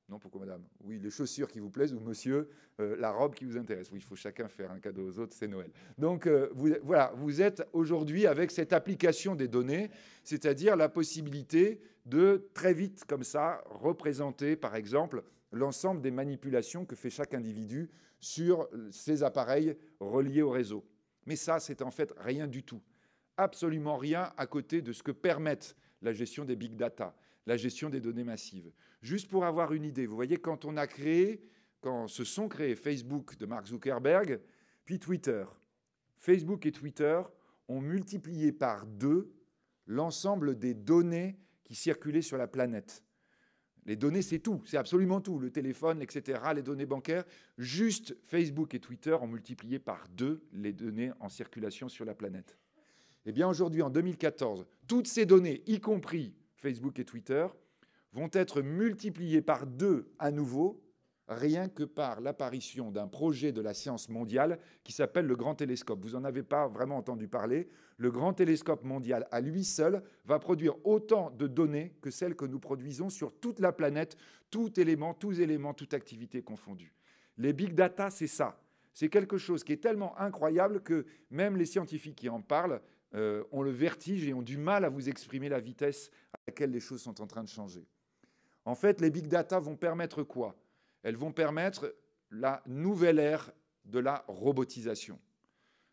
non pourquoi madame, oui, les chaussures qui vous plaisent ou monsieur, la robe qui vous intéresse. » Oui, il faut chacun faire un cadeau aux autres, c'est Noël. Donc voilà, vous êtes aujourd'hui avec cette application des données, c'est-à-dire la possibilité de très vite comme ça représenter par exemple l'ensemble des manipulations que fait chaque individu sur ces appareils reliés au réseau. Mais ça, c'est en fait rien du tout. Absolument rien à côté de ce que permettent la gestion des big data, la gestion des données massives. Juste pour avoir une idée, vous voyez, quand se sont créés Facebook de Mark Zuckerberg, puis Twitter, Facebook et Twitter ont multiplié par 2 l'ensemble des données qui circulaient sur la planète. Les données, c'est tout, c'est absolument tout. Le téléphone, etc., les données bancaires. Juste Facebook et Twitter ont multiplié par 2 les données en circulation sur la planète. Eh bien, aujourd'hui, en 2014, toutes ces données, y compris Facebook et Twitter, vont être multipliées par 2 à nouveau, rien que par l'apparition d'un projet de la science mondiale qui s'appelle le Grand Télescope. Vous n'en avez pas vraiment entendu parler. Le Grand Télescope mondial, à lui seul, va produire autant de données que celles que nous produisons sur toute la planète, tous éléments, toute activité confondue. Les big data, c'est ça. C'est quelque chose qui est tellement incroyable que même les scientifiques qui en parlent ont le vertige et ont du mal à vous exprimer la vitesse à laquelle les choses sont en train de changer. En fait, les big data vont permettre quoi ? Elles vont permettre la nouvelle ère de la robotisation.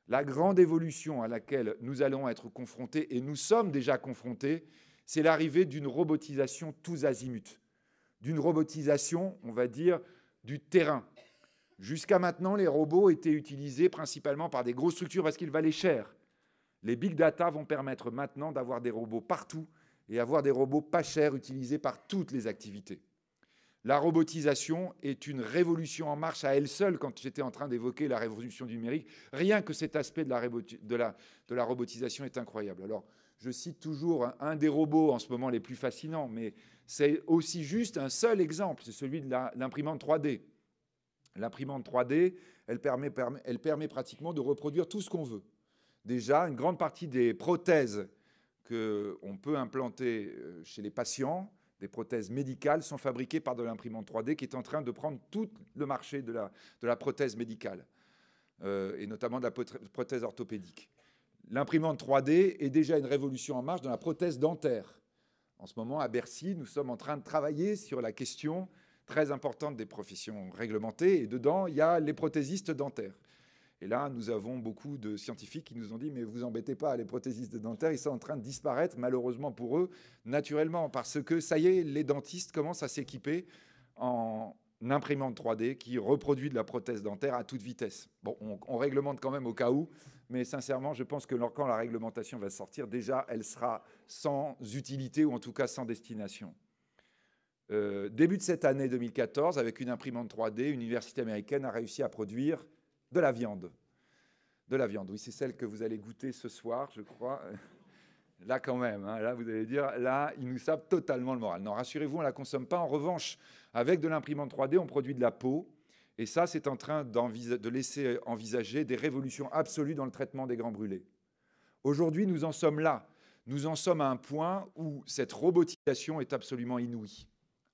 La grande évolution à laquelle nous allons être confrontés, et nous sommes déjà confrontés, c'est l'arrivée d'une robotisation tous azimuts, d'une robotisation, on va dire, du terrain. Jusqu'à maintenant, les robots étaient utilisés principalement par des grosses structures parce qu'ils valaient cher. Les big data vont permettre maintenant d'avoir des robots partout et avoir des robots pas chers utilisés par toutes les activités. La robotisation est une révolution en marche à elle seule. Quand j'étais en train d'évoquer la révolution du numérique, rien que cet aspect de la robotisation est incroyable. Alors, je cite toujours un des robots en ce moment les plus fascinants, mais c'est aussi juste un seul exemple, c'est celui de l'imprimante 3D. L'imprimante 3D, elle permet pratiquement de reproduire tout ce qu'on veut. Déjà, une grande partie des prothèses qu'on peut implanter chez les patients, des prothèses médicales, sont fabriquées par de l'imprimante 3D qui est en train de prendre tout le marché de la prothèse médicale, et notamment de la prothèse orthopédique. L'imprimante 3D est déjà une révolution en marche dans la prothèse dentaire. En ce moment, à Bercy, nous sommes en train de travailler sur la question très importante des professions réglementées, et dedans, il y a les prothésistes dentaires. Et là, nous avons beaucoup de scientifiques qui nous ont dit « mais vous embêtez pas, les prothésistes dentaires, ils sont en train de disparaître, malheureusement pour eux, naturellement, parce que, ça y est, les dentistes commencent à s'équiper en imprimante 3D qui reproduit de la prothèse dentaire à toute vitesse. » Bon, on réglemente quand même au cas où, mais sincèrement, je pense que quand la réglementation va sortir, déjà, elle sera sans utilité, ou en tout cas sans destination. Début de cette année 2014, avec une imprimante 3D, une université américaine a réussi à produire de la viande. De la viande, oui, c'est celle que vous allez goûter ce soir, je crois. Là, quand même, hein, là, vous allez dire, là, ils nous sapent totalement le moral. Non, rassurez-vous, on ne la consomme pas. En revanche, avec de l'imprimante 3D, on produit de la peau. Et ça, c'est en train de laisser envisager des révolutions absolues dans le traitement des grands brûlés. Aujourd'hui, nous en sommes là. Nous en sommes à un point où cette robotisation est absolument inouïe,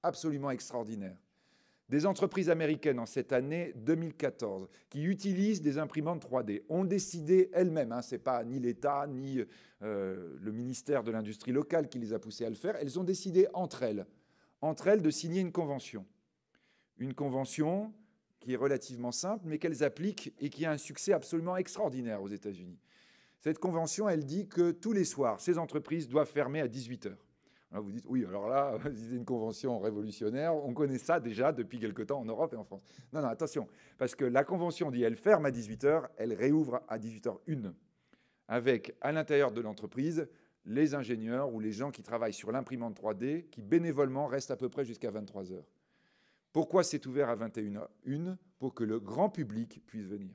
absolument extraordinaire. Des entreprises américaines en cette année 2014 qui utilisent des imprimantes 3D ont décidé elles-mêmes, hein, ce n'est pas ni l'État ni le ministère de l'Industrie locale qui les a poussées à le faire, elles ont décidé entre elles de signer une convention. Une convention qui est relativement simple, mais qu'elles appliquent et qui a un succès absolument extraordinaire aux États-Unis. Cette convention, elle dit que tous les soirs, ces entreprises doivent fermer à 18 h. Alors vous dites, oui, alors là, c'est une convention révolutionnaire, on connaît ça déjà depuis quelque temps en Europe et en France. Non, non, attention, parce que la convention dit elle ferme à 18 h, elle réouvre à 18h01, avec à l'intérieur de l'entreprise les ingénieurs ou les gens qui travaillent sur l'imprimante 3D qui bénévolement restent à peu près jusqu'à 23 h. Pourquoi c'est ouvert à 21h01? Pour que le grand public puisse venir.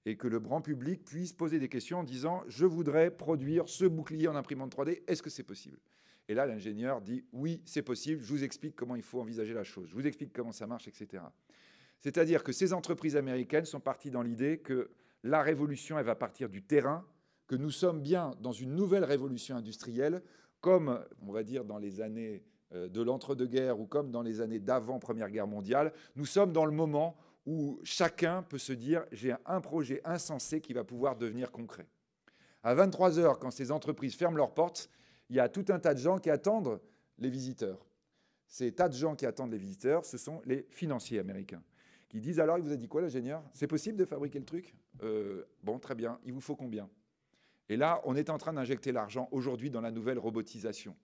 Et que le grand public puisse poser des questions en disant « je voudrais produire ce bouclier en imprimante 3D, est-ce que c'est possible ?» Et là, l'ingénieur dit « oui, c'est possible, je vous explique comment il faut envisager la chose, je vous explique comment ça marche, etc. » C'est-à-dire que ces entreprises américaines sont parties dans l'idée que la révolution, elle va partir du terrain, que nous sommes bien dans une nouvelle révolution industrielle, comme, on va dire, dans les années de l'entre-deux-guerres ou comme dans les années d'avant Première Guerre mondiale. Nous sommes dans le moment où chacun peut se dire « j'ai un projet insensé qui va pouvoir devenir concret ». À 23 h, quand ces entreprises ferment leurs portes, il y a tout un tas de gens qui attendent les visiteurs. Ces tas de gens qui attendent les visiteurs, ce sont les financiers américains, qui disent « alors, il vous a dit quoi, l'ingénieur? C'est possible de fabriquer le truc? Bon, très bien, il vous faut combien ?» Et là, on est en train d'injecter l'argent aujourd'hui dans la nouvelle robotisation.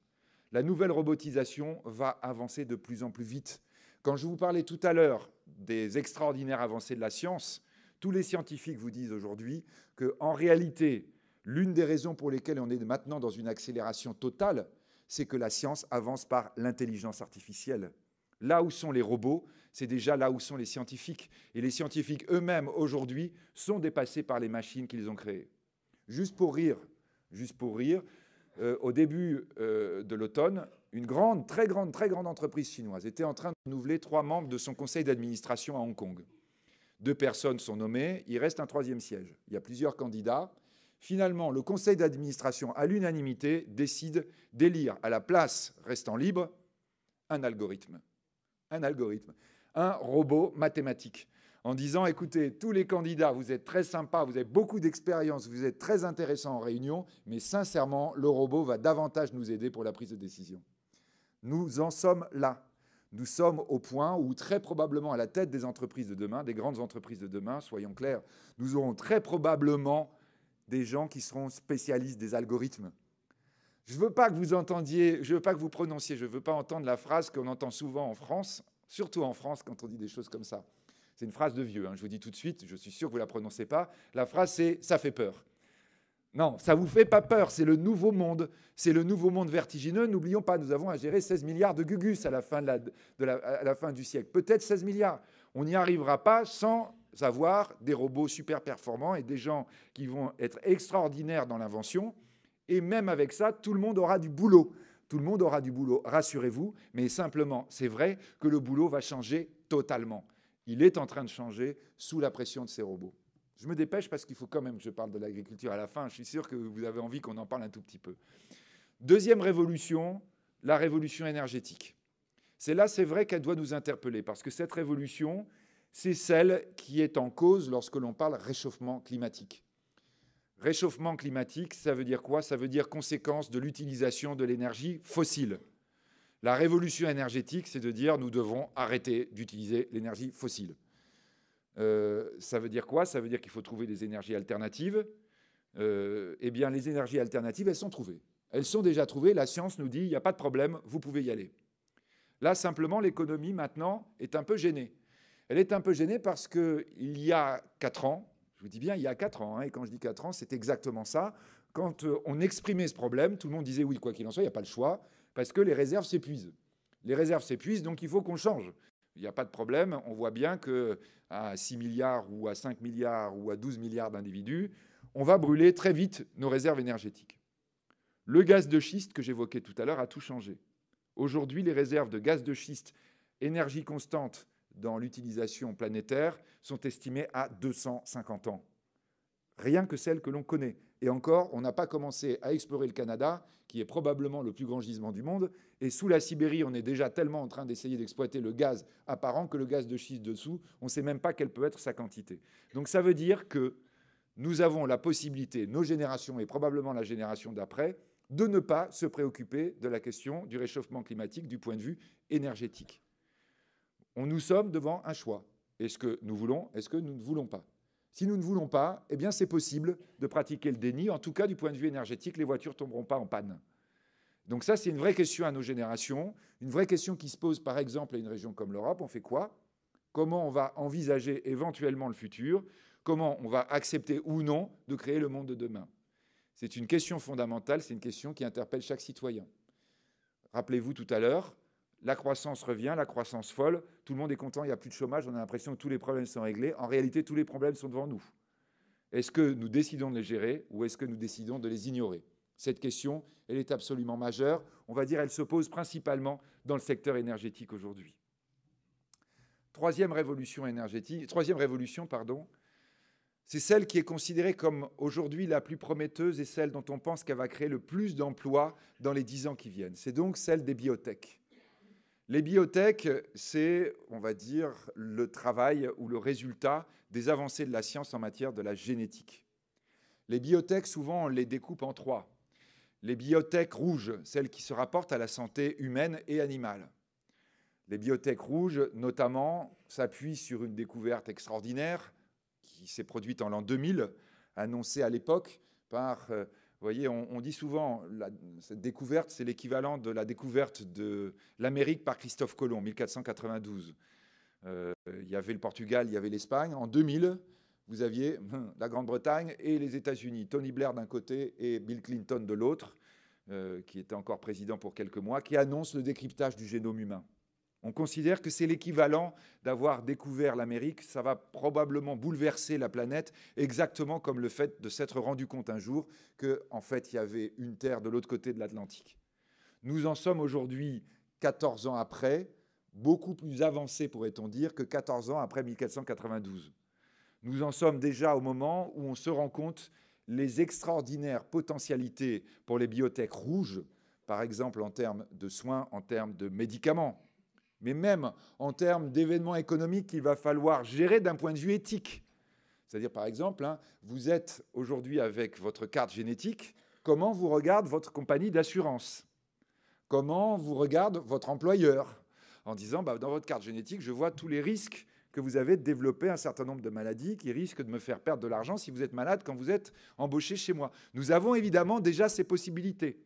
La nouvelle robotisation va avancer de plus en plus vite. Quand je vous parlais tout à l'heure des extraordinaires avancées de la science, tous les scientifiques vous disent aujourd'hui qu'en réalité, l'une des raisons pour lesquelles on est maintenant dans une accélération totale, c'est que la science avance par l'intelligence artificielle. Là où sont les robots, c'est déjà là où sont les scientifiques. Et les scientifiques eux-mêmes, aujourd'hui, sont dépassés par les machines qu'ils ont créées. Juste pour rire, au début de l'automne, une très grande entreprise chinoise était en train de renouveler 3 membres de son conseil d'administration à Hong Kong. 2 personnes sont nommées, il reste un 3e siège. Il y a plusieurs candidats. Finalement, le conseil d'administration, à l'unanimité, décide d'élire à la place restant libre un algorithme, un robot mathématique, en disant « écoutez, tous les candidats, vous êtes très sympas, vous avez beaucoup d'expérience, vous êtes très intéressants en réunion, mais sincèrement, le robot va davantage nous aider pour la prise de décision. » Nous en sommes là. Nous sommes au point où très probablement à la tête des entreprises de demain, des grandes entreprises de demain, soyons clairs, nous aurons très probablement des gens qui seront spécialistes des algorithmes. Je ne veux pas que vous entendiez, je ne veux pas que vous prononciez, je ne veux pas entendre la phrase qu'on entend souvent en France, surtout en France quand on dit des choses comme ça. C'est une phrase de vieux, hein, je vous dis tout de suite, je suis sûr que vous ne la prononcez pas. La phrase c'est « ça fait peur ». Non, ça ne vous fait pas peur, c'est le nouveau monde. C'est le nouveau monde vertigineux. N'oublions pas, nous avons à gérer 16 milliards de gugus à la fin du siècle. Peut-être 16 milliards. On n'y arrivera pas sans avoir des robots super performants et des gens qui vont être extraordinaires dans l'invention. Et même avec ça, tout le monde aura du boulot. Tout le monde aura du boulot, rassurez-vous. Mais simplement, c'est vrai que le boulot va changer totalement. Il est en train de changer sous la pression de ces robots. Je me dépêche parce qu'il faut quand même que je parle de l'agriculture à la fin. Je suis sûr que vous avez envie qu'on en parle un tout petit peu. Deuxième révolution, la révolution énergétique. Celle-là, c'est vrai qu'elle doit nous interpeller parce que cette révolution, c'est celle qui est en cause lorsque l'on parle réchauffement climatique. Réchauffement climatique, ça veut dire quoi? Ça veut dire conséquence de l'utilisation de l'énergie fossile. La révolution énergétique, c'est de dire nous devons arrêter d'utiliser l'énergie fossile. Ça veut dire quoi? Ça veut dire qu'il faut trouver des énergies alternatives. Eh bien, les énergies alternatives, elles sont trouvées. Elles sont déjà trouvées. La science nous dit, il n'y a pas de problème, vous pouvez y aller. Là, simplement, l'économie, maintenant, est un peu gênée. Elle est un peu gênée parce qu'il y a 4 ans, je vous dis bien, il y a 4 ans, hein, et quand je dis 4 ans, c'est exactement ça. Quand on exprimait ce problème, tout le monde disait, oui, quoi qu'il en soit, il n'y a pas le choix, parce que les réserves s'épuisent. Les réserves s'épuisent, donc il faut qu'on change. Il n'y a pas de problème. On voit bien qu'à 6 milliards ou à 5 milliards ou à 12 milliards d'individus, on va brûler très vite nos réserves énergétiques. Le gaz de schiste que j'évoquais tout à l'heure a tout changé. Aujourd'hui, les réserves de gaz de schiste, énergie constante dans l'utilisation planétaire, sont estimées à 250 ans. Rien que celles que l'on connaît. Et encore, on n'a pas commencé à explorer le Canada, qui est probablement le plus grand gisement du monde. Et sous la Sibérie, on est déjà tellement en train d'essayer d'exploiter le gaz apparent que le gaz de schiste dessous, on ne sait même pas quelle peut être sa quantité. Donc ça veut dire que nous avons la possibilité, nos générations et probablement la génération d'après, de ne pas se préoccuper de la question du réchauffement climatique du point de vue énergétique. Nous sommes devant un choix. Est-ce que nous voulons? Est-ce que nous ne voulons pas? Si nous ne voulons pas, eh bien c'est possible de pratiquer le déni. En tout cas, du point de vue énergétique, les voitures ne tomberont pas en panne. Donc ça, c'est une vraie question à nos générations, une vraie question qui se pose par exemple à une région comme l'Europe. On fait quoi? Comment on va envisager éventuellement le futur? Comment on va accepter ou non de créer le monde de demain? C'est une question fondamentale, c'est une question qui interpelle chaque citoyen. Rappelez-vous tout à l'heure, la croissance revient, la croissance folle, tout le monde est content, il n'y a plus de chômage, on a l'impression que tous les problèmes sont réglés. En réalité, tous les problèmes sont devant nous. Est-ce que nous décidons de les gérer ou est-ce que nous décidons de les ignorer? Cette question, elle est absolument majeure. On va dire elle se pose principalement dans le secteur énergétique aujourd'hui. Troisième révolution, c'est celle qui est considérée comme aujourd'hui la plus prometteuse et celle dont on pense qu'elle va créer le plus d'emplois dans les 10 ans qui viennent. C'est donc celle des biotech. Les biotech, c'est, on va dire, le travail ou le résultat des avancées de la science en matière de la génétique. Les biotech, souvent, on les découpe en 3. Les biotech rouges, celles qui se rapportent à la santé humaine et animale. Les biotech rouges, notamment, s'appuient sur une découverte extraordinaire qui s'est produite en l'an 2000, annoncée à l'époque par... vous voyez, on dit souvent, cette découverte, c'est l'équivalent de la découverte de l'Amérique par Christophe Colomb, 1492. Il y avait le Portugal, il y avait l'Espagne. En 2000, vous aviez la Grande-Bretagne et les États-Unis. Tony Blair d'un côté et Bill Clinton de l'autre, qui était encore président pour quelques mois, qui annoncent le décryptage du génome humain. On considère que c'est l'équivalent d'avoir découvert l'Amérique. Ça va probablement bouleverser la planète, exactement comme le fait de s'être rendu compte un jour qu'en fait, il y avait une Terre de l'autre côté de l'Atlantique. Nous en sommes aujourd'hui, 14 ans après, beaucoup plus avancés, pourrait-on dire, que 14 ans après 1492. Nous en sommes déjà au moment où on se rend compte les extraordinaires potentialités pour les biotech rouges, par exemple en termes de soins, en termes de médicaments, mais même en termes d'événements économiques qu'il va falloir gérer d'un point de vue éthique. C'est-à-dire, par exemple, vous êtes aujourd'hui avec votre carte génétique, comment vous regarde votre compagnie d'assurance? Comment vous regarde votre employeur? en disant dans votre carte génétique, je vois tous les risques que vous avez de développer un certain nombre de maladies qui risquent de me faire perdre de l'argent si vous êtes malade quand vous êtes embauché chez moi. Nous avons évidemment déjà ces possibilités.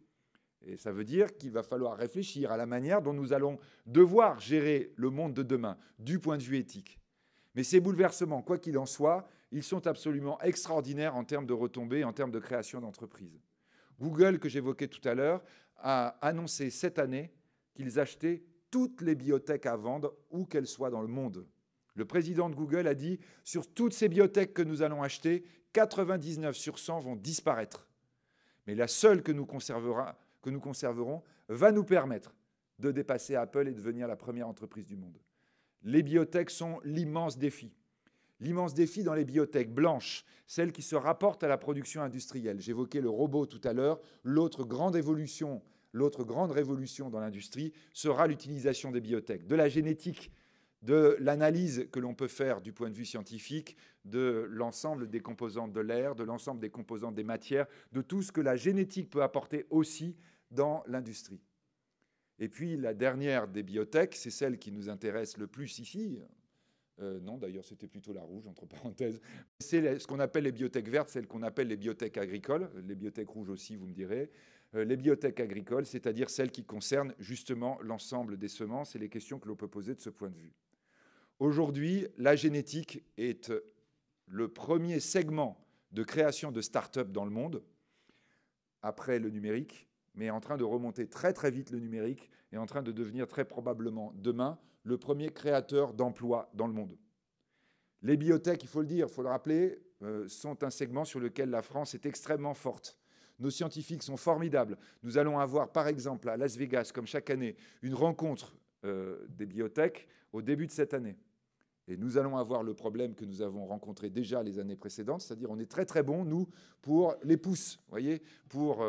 Et ça veut dire qu'il va falloir réfléchir à la manière dont nous allons devoir gérer le monde de demain du point de vue éthique. Mais ces bouleversements, quoi qu'il en soit, ils sont absolument extraordinaires en termes de retombées, en termes de création d'entreprises. Google, que j'évoquais tout à l'heure, a annoncé cette année qu'ils achetaient toutes les biotech à vendre, où qu'elles soient dans le monde. Le président de Google a dit, sur toutes ces biotech que nous allons acheter, 99 sur 100 vont disparaître. Mais la seule que nous conserverons va nous permettre de dépasser Apple et de devenir la première entreprise du monde. Les biotech sont l'immense défi. L'immense défi dans les biotech blanches, celles qui se rapportent à la production industrielle. J'évoquais le robot tout à l'heure. L'autre grande révolution dans l'industrie sera l'utilisation des biotech, de la génétique, de l'analyse que l'on peut faire du point de vue scientifique, de l'ensemble des composantes de l'air, de l'ensemble des composantes des matières, de tout ce que la génétique peut apporter aussi dans l'industrie. Et puis la dernière des biotech, c'est celle qui nous intéresse le plus ici. Non, d'ailleurs, c'était plutôt la rouge, entre parenthèses. C'est ce qu'on appelle les biotech vertes, celles qu'on appelle les biotech agricoles. Les biotech rouges aussi, vous me direz. Les biotech agricoles, c'est-à-dire celles qui concernent justement l'ensemble des semences et les questions que l'on peut poser de ce point de vue. Aujourd'hui, la génétique est le premier segment de création de start-up dans le monde, après le numérique, mais en train de remonter très très vite le numérique et en train de devenir très probablement demain le premier créateur d'emplois dans le monde. Les biotech, il faut le dire, il faut le rappeler, sont un segment sur lequel la France est extrêmement forte. Nos scientifiques sont formidables. Nous allons avoir, par exemple, à Las Vegas, comme chaque année, une rencontre des biotech au début de cette année. Et nous allons avoir le problème que nous avons rencontré déjà les années précédentes, c'est-à-dire on est très très bon, nous, pour les pousses, voyez, pour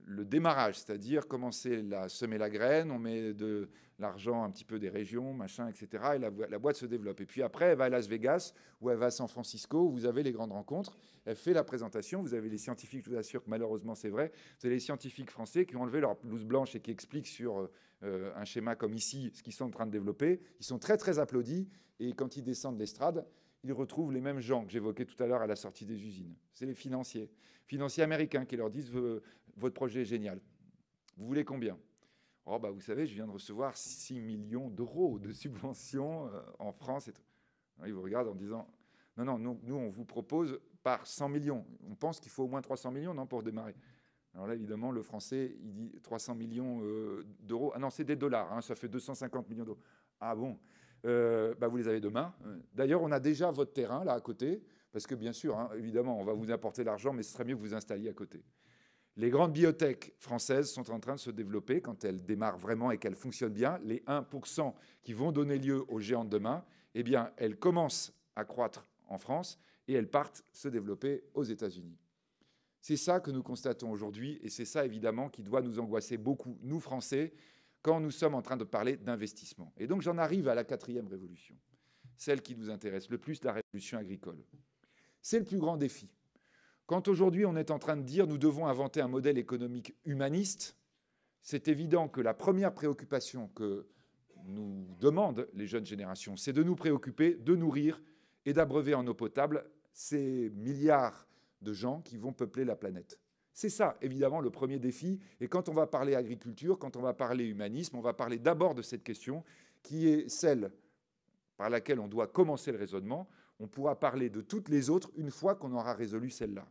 le démarrage, c'est-à-dire commencer à semer la graine, on met de l'argent un petit peu des régions, machin, etc. Et la boîte se développe. Et puis après, elle va à Las Vegas ou elle va à San Francisco, où vous avez les grandes rencontres. Elle fait la présentation. Vous avez les scientifiques, je vous assure que malheureusement c'est vrai, vous avez les scientifiques français qui ont enlevé leur blouse blanche et qui expliquent sur un schéma comme ici ce qu'ils sont en train de développer. Ils sont très très applaudis. Et quand ils descendent l'estrade, ils retrouvent les mêmes gens que j'évoquais tout à l'heure à la sortie des usines. C'est les financiers américains qui leur disent « Votre projet est génial. Vous voulez combien ?» Oh, bah, vous savez, je viens de recevoir 6 millions d'euros de subventions en France. Ils vous regardent en disant « Non, nous, on vous propose par 100 millions. On pense qu'il faut au moins 300 millions non, pour démarrer. » Alors là, évidemment, le Français, il dit 300 millions d'euros. Ah non, c'est des dollars, hein, ça fait 250 millions d'euros. Ah bon, vous les avez demain. D'ailleurs, on a déjà votre terrain là à côté, parce que bien sûr, hein, évidemment, on va vous apporter l'argent, mais ce serait mieux que vous installiez à côté. Les grandes biotech françaises sont en train de se développer quand elles démarrent vraiment et qu'elles fonctionnent bien. Les 1% qui vont donner lieu aux géants de demain, eh bien, elles commencent à croître en France et elles partent se développer aux États-Unis. C'est ça que nous constatons aujourd'hui et c'est ça, évidemment, qui doit nous angoisser beaucoup, nous, Français, quand nous sommes en train de parler d'investissement. Et donc, j'en arrive à la 4e révolution, celle qui nous intéresse le plus, la révolution agricole. C'est le plus grand défi. Quand aujourd'hui on est en train de dire nous devons inventer un modèle économique humaniste, c'est évident que la première préoccupation que nous demandent les jeunes générations, c'est de nous préoccuper, de nourrir et d'abreuver en eau potable ces milliards de gens qui vont peupler la planète. C'est ça, évidemment, le premier défi. Et quand on va parler agriculture, quand on va parler humanisme, on va parler d'abord de cette question qui est celle par laquelle on doit commencer le raisonnement. On pourra parler de toutes les autres une fois qu'on aura résolu celle-là.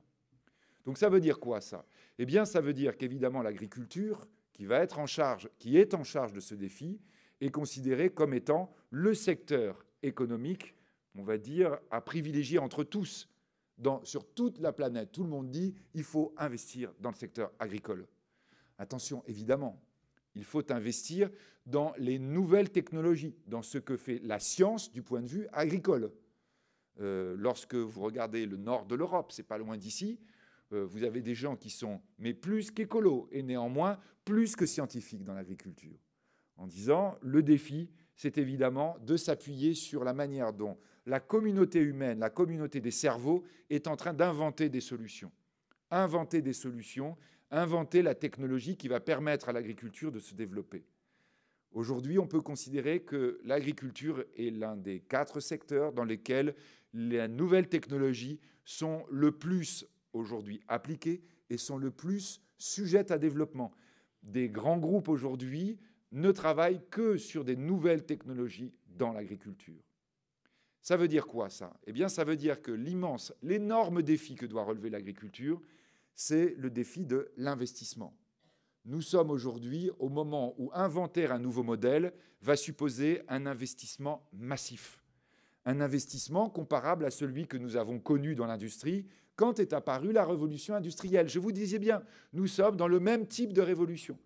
Donc ça veut dire quoi, ça? Eh bien, ça veut dire qu'évidemment, l'agriculture, qui est en charge de ce défi, est considérée comme étant le secteur économique, on va dire, à privilégier entre tous. Sur toute la planète, tout le monde dit qu'il faut investir dans le secteur agricole. Attention, évidemment, il faut investir dans les nouvelles technologies, dans ce que fait la science du point de vue agricole. Lorsque vous regardez le nord de l'Europe, c'est pas loin d'ici, vous avez des gens qui sont mais plus qu'écolos et néanmoins plus que scientifiques dans l'agriculture. En disant, le défi, c'est évidemment de s'appuyer sur la manière dont la communauté humaine, la communauté des cerveaux est en train d'inventer des solutions. Inventer des solutions, inventer la technologie qui va permettre à l'agriculture de se développer. Aujourd'hui, on peut considérer que l'agriculture est l'un des 4 secteurs dans lesquels les nouvelles technologies sont le plus aujourd'hui appliquées et sont le plus sujettes à développement. Des grands groupes aujourd'hui ne travaillent que sur des nouvelles technologies dans l'agriculture. Ça veut dire quoi, ça? Eh bien, ça veut dire que l'énorme défi que doit relever l'agriculture, c'est le défi de l'investissement. Nous sommes aujourd'hui au moment où inventer un nouveau modèle va supposer un investissement massif. Un investissement comparable à celui que nous avons connu dans l'industrie quand est apparue la révolution industrielle. Je vous disais bien, nous sommes dans le même type de révolution.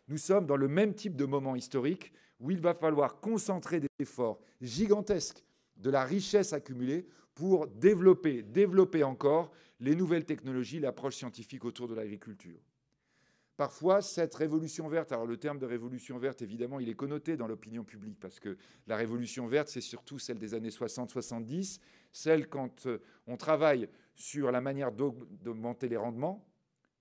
Nous sommes dans le même type de moment historique où il va falloir concentrer des efforts gigantesques de la richesse accumulée pour développer encore les nouvelles technologies, l'approche scientifique autour de l'agriculture. Parfois, cette révolution verte, alors le terme de révolution verte, évidemment, il est connoté dans l'opinion publique, parce que la révolution verte, c'est surtout celle des années 60-70, celle quand on travaille sur la manière d'augmenter les rendements,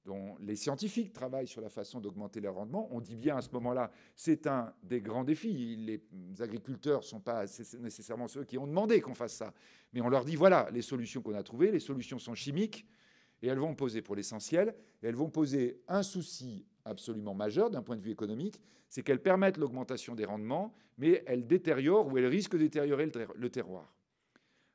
dont les scientifiques travaillent sur la façon d'augmenter les rendements. On dit bien à ce moment-là, c'est un des grands défis. Les agriculteurs ne sont pas nécessairement ceux qui ont demandé qu'on fasse ça. Mais on leur dit, voilà, les solutions qu'on a trouvées, les solutions sont chimiques, et elles vont poser, pour l'essentiel, elles vont poser un souci absolument majeur d'un point de vue économique, c'est qu'elles permettent l'augmentation des rendements, mais elles détériorent ou elles risquent de détériorer le terroir.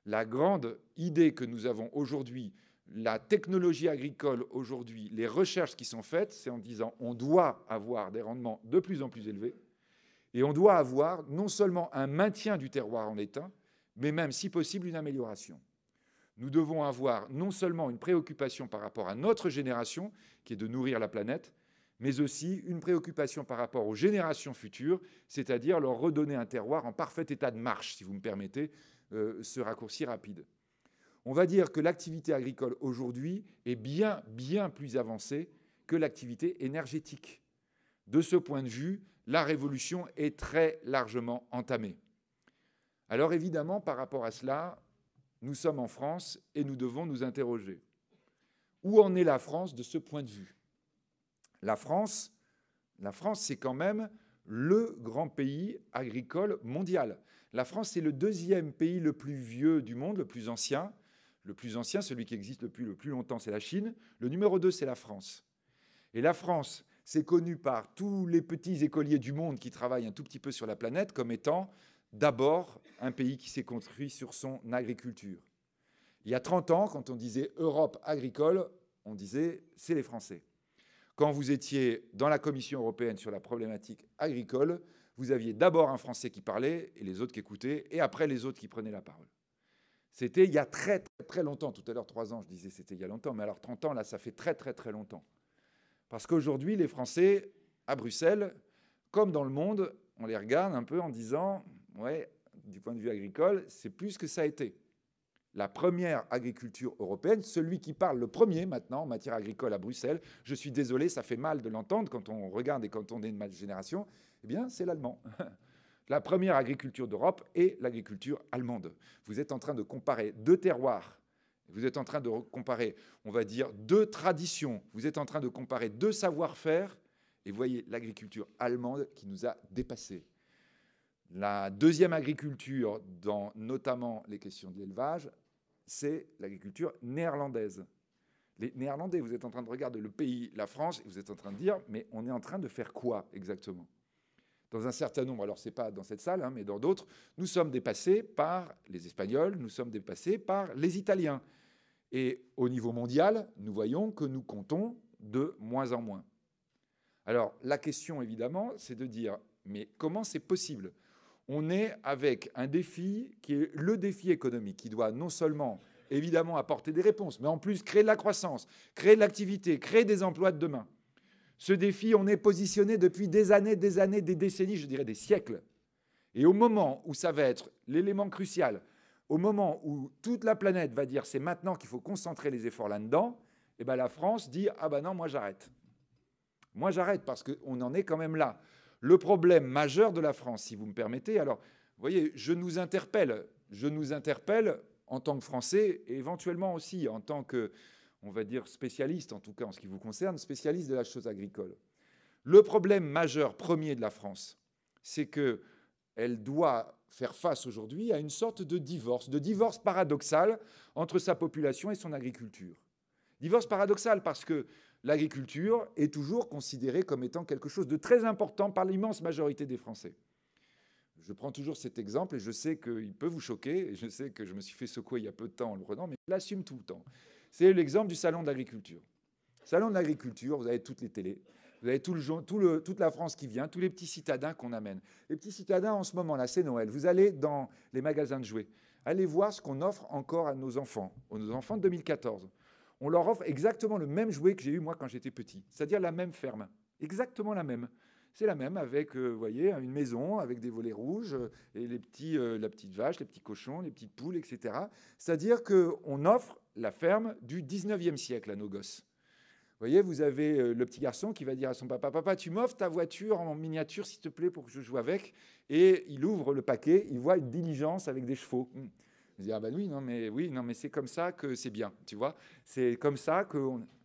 La grande idée que nous avons aujourd'hui, la technologie agricole aujourd'hui, les recherches qui sont faites, c'est en disant on doit avoir des rendements de plus en plus élevés et on doit avoir non seulement un maintien du terroir en état, mais même, si possible, une amélioration. Nous devons avoir non seulement une préoccupation par rapport à notre génération, qui est de nourrir la planète, mais aussi une préoccupation par rapport aux générations futures, c'est-à-dire leur redonner un terroir en parfait état de marche, si vous me permettez ce raccourci rapide. On va dire que l'activité agricole aujourd'hui est bien plus avancée que l'activité énergétique. De ce point de vue, la révolution est très largement entamée. Alors évidemment, par rapport à cela, nous sommes en France et nous devons nous interroger. Où en est la France de ce point de vue? La France, c'est quand même le grand pays agricole mondial. La France, c'est le 2e pays le plus vieux du monde, le plus ancien. Le plus ancien, celui qui existe depuis le plus longtemps, c'est la Chine. Le numéro 2, c'est la France. Et la France, c'est connu par tous les petits écoliers du monde qui travaillent un tout petit peu sur la planète comme étant d'abord un pays qui s'est construit sur son agriculture. Il y a 30 ans, quand on disait Europe agricole, on disait c'est les Français. Quand vous étiez dans la Commission européenne sur la problématique agricole, vous aviez d'abord un Français qui parlait et les autres qui écoutaient, et après les autres qui prenaient la parole. C'était il y a très longtemps. Tout à l'heure, 3 ans, je disais c'était il y a longtemps, mais alors 30 ans, là, ça fait très longtemps. Parce qu'aujourd'hui, les Français, à Bruxelles, comme dans le monde, on les regarde un peu en disant « ouais, du point de vue agricole, c'est plus que ça a été ». La première agriculture européenne, celui qui parle le premier maintenant en matière agricole à Bruxelles, je suis désolé, ça fait mal de l'entendre quand on regarde et quand on est de ma génération, eh bien, c'est l'allemand. La première agriculture d'Europe est l'agriculture allemande. Vous êtes en train de comparer 2 terroirs, vous êtes en train de comparer, on va dire, 2 traditions, vous êtes en train de comparer 2 savoir-faire, et vous voyez l'agriculture allemande qui nous a dépassés. La deuxième agriculture, dans notamment les questions de l'élevage, c'est l'agriculture néerlandaise. Les Néerlandais, vous êtes en train de regarder le pays, la France, et vous êtes en train de dire, mais on est en train de faire quoi exactement? Dans un certain nombre, alors ce n'est pas dans cette salle, mais dans d'autres, nous sommes dépassés par les Espagnols, nous sommes dépassés par les Italiens. Et au niveau mondial, nous voyons que nous comptons de moins en moins. Alors la question, évidemment, c'est de dire, mais comment c'est possible? On est avec un défi qui est le défi économique, qui doit non seulement, évidemment, apporter des réponses, mais en plus créer de la croissance, créer de l'activité, créer des emplois de demain. Ce défi, on est positionné depuis des années, des décennies, je dirais des siècles. Et au moment où ça va être l'élément crucial, au moment où toute la planète va dire c'est maintenant qu'il faut concentrer les efforts là-dedans, eh ben la France dit ah ben non, moi j'arrête. Moi j'arrête parce qu'on en est quand même là. Le problème majeur de la France, si vous me permettez, alors vous voyez, je nous interpelle en tant que Français et éventuellement aussi en tant que, on va dire, spécialiste, en tout cas en ce qui vous concerne, spécialiste de la chose agricole. Le problème majeur premier de la France, c'est qu'elle doit faire face aujourd'hui à une sorte de divorce paradoxal entre sa population et son agriculture. Divorce paradoxal parce que l'agriculture est toujours considérée comme étant quelque chose de très important par l'immense majorité des Français. Je prends toujours cet exemple et je sais qu'il peut vous choquer, et je sais que je me suis fait secouer il y a peu de temps en le prenant, mais je l'assume tout le temps. C'est l'exemple du salon de l'agriculture. Salon de l'agriculture, vous avez toutes les télés, vous avez toute la France qui vient, tous les petits citadins qu'on amène. Les petits citadins, en ce moment, là, c'est Noël. Vous allez dans les magasins de jouets, allez voir ce qu'on offre encore à nos enfants de 2014. On leur offre exactement le même jouet que j'ai eu moi quand j'étais petit, c'est-à-dire la même ferme, exactement la même. C'est la même avec, vous voyez, une maison avec des volets rouges et la petite vache, les petits cochons, les petites poules, etc. C'est-à-dire qu'on offre la ferme du 19e siècle à nos gosses. Vous voyez, vous avez le petit garçon qui va dire à son papa, « Papa, tu m'offres ta voiture en miniature, s'il te plaît, pour que je joue avec ?» Et il ouvre le paquet, il voit une diligence avec des chevaux. Il dit, ah ben oui, non, mais c'est comme ça que c'est bien, tu vois. C'est comme ça que...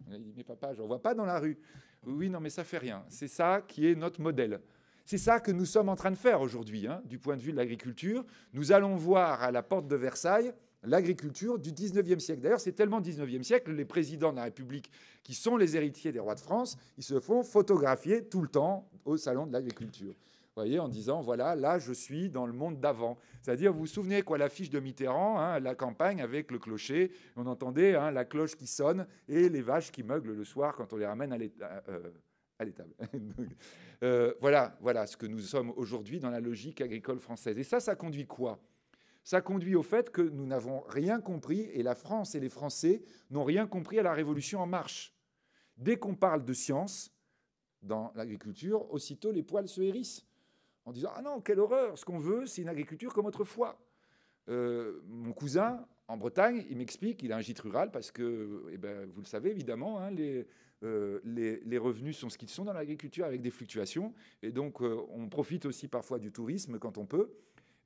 Il dit, mais papa, je n'en vois pas dans la rue. Oui, non, mais ça fait rien. C'est ça qui est notre modèle. C'est ça que nous sommes en train de faire aujourd'hui, hein, du point de vue de l'agriculture. Nous allons voir à la porte de Versailles l'agriculture du 19e siècle. D'ailleurs, c'est tellement 19e siècle, les présidents de la République, qui sont les héritiers des rois de France, ils se font photographier tout le temps au salon de l'agriculture. Vous voyez, en disant, voilà, là, je suis dans le monde d'avant. C'est-à-dire, vous vous souvenez, quoi, l'affiche de Mitterrand, hein, la campagne avec le clocher, on entendait hein, la cloche qui sonne et les vaches qui meuglent le soir quand on les ramène à l'étable. Voilà ce que nous sommes aujourd'hui dans la logique agricole française. Et ça conduit quoi ? Ça conduit au fait que nous n'avons rien compris, et la France et les Français n'ont rien compris à la Révolution en marche. Dès qu'on parle de science dans l'agriculture, aussitôt les poils se hérissent, en disant « Ah non, quelle horreur, ce qu'on veut, c'est une agriculture comme autrefois ». Mon cousin, en Bretagne, il m'explique, il a un gîte rural, parce que, eh ben, vous le savez évidemment, hein, les revenus sont ce qu'ils sont dans l'agriculture avec des fluctuations, et donc on profite aussi parfois du tourisme quand on peut.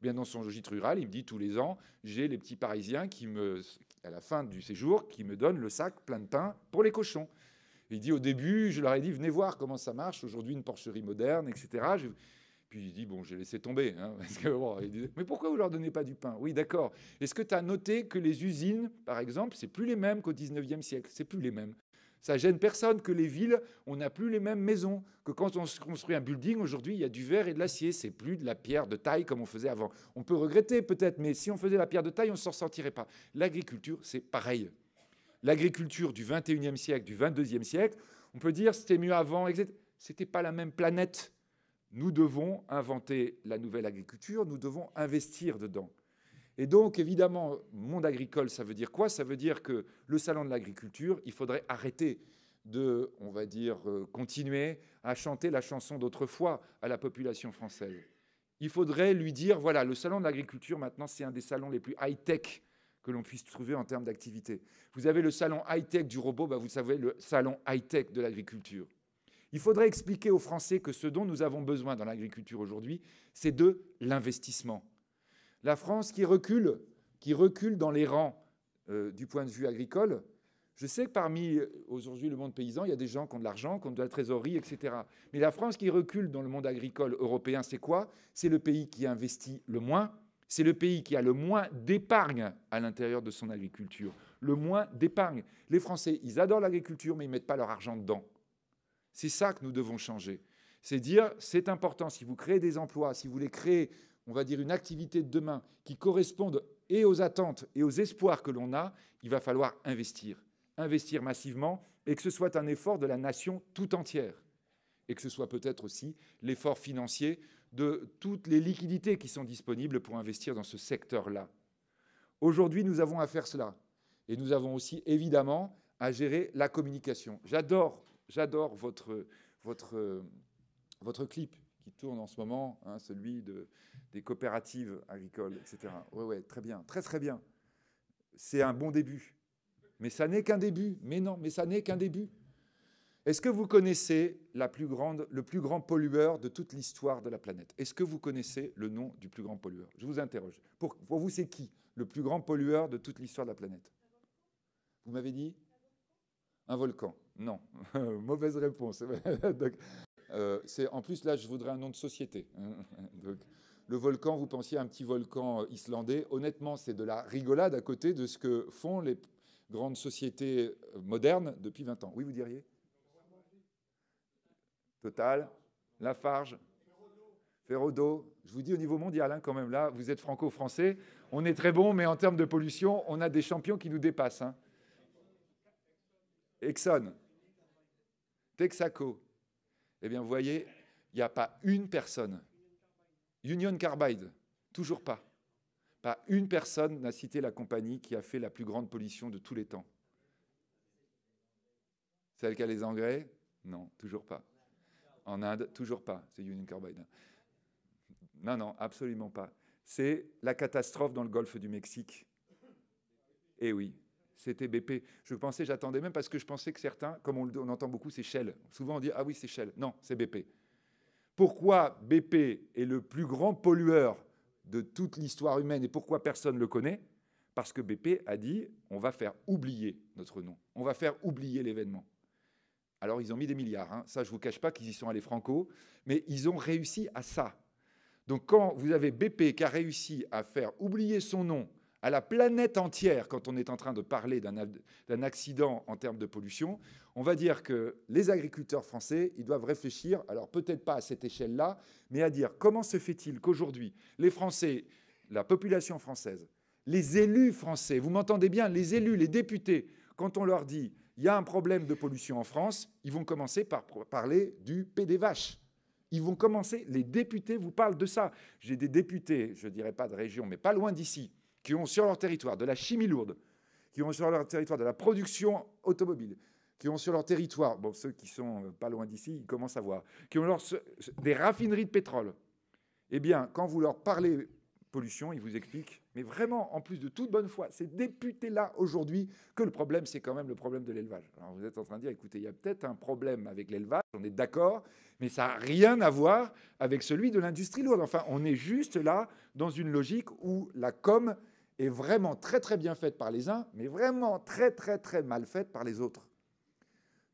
Bien, dans son gîte rural, il me dit tous les ans, j'ai les petits Parisiens qui à la fin du séjour, qui me donnent le sac plein de pain pour les cochons. Il dit au début, je leur ai dit, venez voir comment ça marche, aujourd'hui une porcherie moderne, etc. Puis il dit, bon, j'ai laissé tomber. Hein, parce que, bon, il dit, mais pourquoi vous ne leur donnez pas du pain? Oui, d'accord. Est-ce que tu as noté que les usines, par exemple, c'est plus les mêmes qu'au 19e siècle? C'est plus les mêmes. Ça gêne personne que les villes, on n'a plus les mêmes maisons. Que quand on se construit un building, aujourd'hui, il y a du verre et de l'acier. C'est plus de la pierre de taille comme on faisait avant. On peut regretter peut-être, mais si on faisait la pierre de taille, on ne s'en sortirait pas. L'agriculture, c'est pareil. L'agriculture du 21e siècle, du 22e siècle, on peut dire c'était mieux avant, etc. C'était pas la même planète. Nous devons inventer la nouvelle agriculture, nous devons investir dedans. Et donc, évidemment, monde agricole, ça veut dire quoi? Ça veut dire que le salon de l'agriculture, il faudrait arrêter de, on va dire, continuer à chanter la chanson d'autrefois à la population française. Il faudrait lui dire, voilà, le salon de l'agriculture, maintenant, c'est un des salons les plus high-tech que l'on puisse trouver en termes d'activité. Vous avez le salon high-tech du robot, vous savez, le salon high-tech de l'agriculture. Il faudrait expliquer aux Français que ce dont nous avons besoin dans l'agriculture aujourd'hui, c'est de l'investissement. La France qui recule dans les rangs du point de vue agricole. Je sais que parmi, aujourd'hui, le monde paysan, il y a des gens qui ont de l'argent, qui ont de la trésorerie, etc. Mais la France qui recule dans le monde agricole européen, c'est quoi? C'est le pays qui investit le moins, c'est le pays qui a le moins d'épargne à l'intérieur de son agriculture. Le moins d'épargne. Les Français, ils adorent l'agriculture, mais ils ne mettent pas leur argent dedans. C'est ça que nous devons changer. C'est dire, c'est important, si vous créez des emplois, si vous voulez créer, on va dire, une activité de demain qui corresponde et aux attentes et aux espoirs que l'on a, il va falloir investir. Investir massivement et que ce soit un effort de la nation tout entière. Et que ce soit peut-être aussi l'effort financier de toutes les liquidités qui sont disponibles pour investir dans ce secteur-là. Aujourd'hui, nous avons à faire cela. Et nous avons aussi, évidemment, à gérer la communication. J'adore votre clip qui tourne en ce moment, hein, celui des coopératives agricoles, etc. Oui, très bien, très très bien. C'est un bon début. Mais ça n'est qu'un début. Mais non, mais ça n'est qu'un début. Est-ce que vous connaissez le plus grand pollueur de toute l'histoire de la planète? Est-ce que vous connaissez le nom du plus grand pollueur? Je vous interroge. Pour vous, c'est qui le plus grand pollueur de toute l'histoire de la planète? Vous m'avez dit? Un volcan. Non. Mauvaise réponse. En plus, là, je voudrais un nom de société. Donc, le volcan, vous pensiez à un petit volcan islandais. Honnêtement, c'est de la rigolade à côté de ce que font les grandes sociétés modernes depuis 20 ans. Oui, vous diriez? Total, Lafarge, Ferrodo. Je vous dis au niveau mondial, hein, quand même, là, vous êtes franco-français. On est très bon, mais en termes de pollution, on a des champions qui nous dépassent. Hein. Exxon, Texaco. Eh bien, vous voyez, il n'y a pas une personne. Union Carbide, toujours pas. Pas une personne n'a cité la compagnie qui a fait la plus grande pollution de tous les temps. Celle qui a les engrais? Non, toujours pas. En Inde, toujours pas. C'est Union Carbide. Non, non, absolument pas. C'est la catastrophe dans le golfe du Mexique. Eh oui, c'était BP. J'attendais même parce que je pensais que certains, comme on entend beaucoup, c'est Shell. Souvent on dit, ah oui, c'est Shell. Non, c'est BP. Pourquoi BP est le plus grand pollueur de toute l'histoire humaine et pourquoi personne ne le connaît? Parce que BP a dit, on va faire oublier notre nom. On va faire oublier l'événement. Alors, ils ont mis des milliards. Hein. Ça, je ne vous cache pas qu'ils y sont allés franco, mais ils ont réussi à ça. Donc, quand vous avez BP qui a réussi à faire oublier son nom à la planète entière, quand on est en train de parler d'un accident en termes de pollution, on va dire que les agriculteurs français, ils doivent réfléchir, alors peut-être pas à cette échelle-là, mais à dire comment se fait-il qu'aujourd'hui, les Français, la population française, les élus français, vous m'entendez bien, les élus, les députés, quand on leur dit il y a un problème de pollution en France, ils vont commencer par parler du P des vaches. Ils vont commencer, les députés vous parlent de ça. J'ai des députés, je ne dirais pas de région, mais pas loin d'ici, qui ont sur leur territoire de la chimie lourde, qui ont sur leur territoire de la production automobile, qui ont sur leur territoire, bon, ceux qui sont pas loin d'ici, ils commencent à voir, qui ont des raffineries de pétrole. Eh bien, quand vous leur parlez pollution, ils vous expliquent, mais vraiment, en plus de toute bonne foi, ces députés-là, aujourd'hui, que le problème, c'est quand même le problème de l'élevage. Alors, vous êtes en train de dire, écoutez, il y a peut-être un problème avec l'élevage, on est d'accord, mais ça n'a rien à voir avec celui de l'industrie lourde. Enfin, on est juste là dans une logique où la com est vraiment très, très bien faite par les uns, mais vraiment très, très, très mal faite par les autres.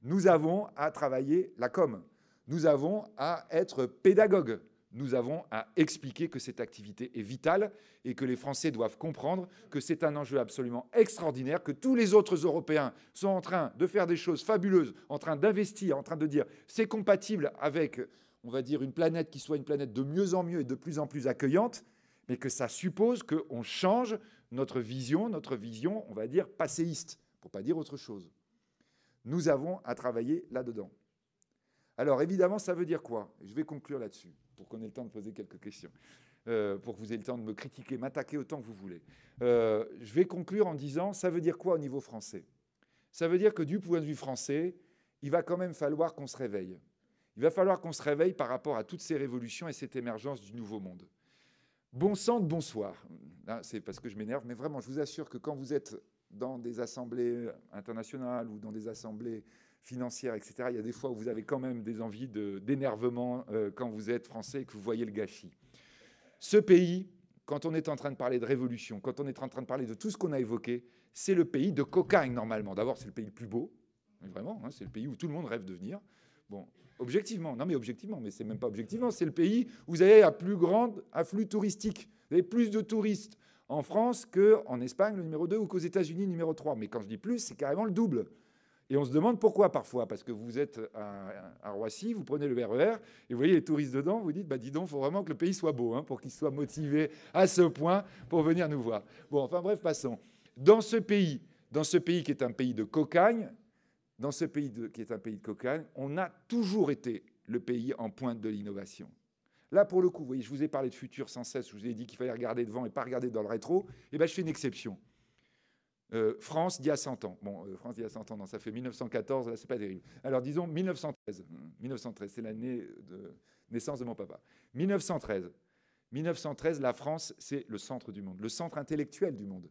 Nous avons à travailler la com. Nous avons à être pédagogues. Nous avons à expliquer que cette activité est vitale et que les Français doivent comprendre que c'est un enjeu absolument extraordinaire, que tous les autres Européens sont en train de faire des choses fabuleuses, en train d'investir, en train de dire c'est compatible avec, on va dire, une planète qui soit une planète de mieux en mieux et de plus en plus accueillante, mais que ça suppose qu'on change notre vision, on va dire, passéiste, pour ne pas dire autre chose. Nous avons à travailler là-dedans. Alors évidemment, ça veut dire quoi? Je vais conclure là-dessus, pour qu'on ait le temps de poser quelques questions, pour que vous ayez le temps de me critiquer, m'attaquer autant que vous voulez. Je vais conclure en disant, ça veut dire quoi au niveau français? Ça veut dire que du point de vue français, il va quand même falloir qu'on se réveille. Il va falloir qu'on se réveille par rapport à toutes ces révolutions et cette émergence du nouveau monde. Bon sang de bonsoir. Là, c'est parce que je m'énerve, mais vraiment, je vous assure que quand vous êtes dans des assemblées internationales ou dans des assemblées financières, etc., il y a des fois où vous avez quand même des envies d'énervement quand vous êtes français et que vous voyez le gâchis. Ce pays, quand on est en train de parler de révolution, quand on est en train de parler de tout ce qu'on a évoqué, c'est le pays de cocagne, normalement. D'abord, c'est le pays le plus beau, vraiment, hein, c'est le pays où tout le monde rêve de venir. Bon, objectivement, non mais objectivement, mais c'est même pas objectivement, c'est le pays où vous avez un plus grand afflux touristique. Vous avez plus de touristes en France qu'en Espagne, le numéro 2, ou qu'aux États-Unis, numéro 3. Mais quand je dis plus, c'est carrément le double. Et on se demande pourquoi parfois, parce que vous êtes à Roissy, vous prenez le RER, et vous voyez les touristes dedans, vous dites, bah dis donc, il faut vraiment que le pays soit beau, hein, pour qu'ils soient motivés à ce point pour venir nous voir. Bon, enfin bref, passons. Dans ce pays qui est un pays de cocagne, on a toujours été le pays en pointe de l'innovation. Là, pour le coup, vous voyez, je vous ai parlé de futur sans cesse, je vous ai dit qu'il fallait regarder devant et pas regarder dans le rétro, et bien je fais une exception. France d'il y a 100 ans. Bon, France d'il y a 100 ans, non, ça fait 1914, là, c'est pas terrible. Alors, disons 1913. 1913, c'est l'année de naissance de mon papa. 1913, la France, c'est le centre du monde, le centre intellectuel du monde.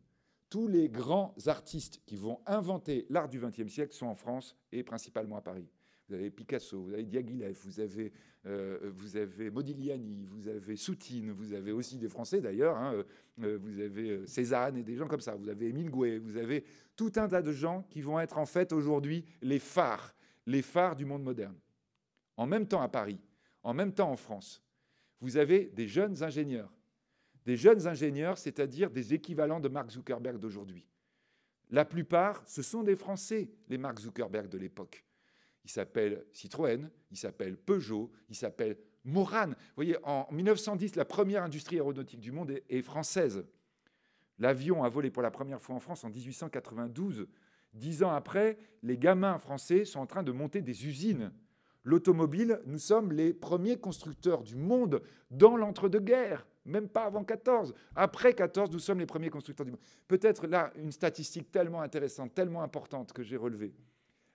Tous les grands artistes qui vont inventer l'art du XXe siècle sont en France et principalement à Paris. Vous avez Picasso, vous avez Diaghilev, vous avez Modigliani, vous avez Soutine, vous avez aussi des Français d'ailleurs, hein, vous avez Cézanne et des gens comme ça, vous avez Émile Gouet, vous avez tout un tas de gens qui vont être en fait aujourd'hui les phares du monde moderne. en même temps à Paris, en même temps en France, vous avez des jeunes ingénieurs. Des jeunes ingénieurs, c'est-à-dire des équivalents de Mark Zuckerberg d'aujourd'hui. La plupart, ce sont des Français, les Mark Zuckerberg de l'époque. Ils s'appellent Citroën, ils s'appellent Peugeot, ils s'appellent Morane. Vous voyez, en 1910, la première industrie aéronautique du monde est française. L'avion a volé pour la première fois en France en 1892. 10 ans après, les gamins français sont en train de monter des usines. L'automobile, nous sommes les premiers constructeurs du monde dans l'entre-deux-guerres, même pas avant 14. Après 14, nous sommes les premiers constructeurs du monde. Peut-être là, une statistique tellement intéressante, tellement importante que j'ai relevée.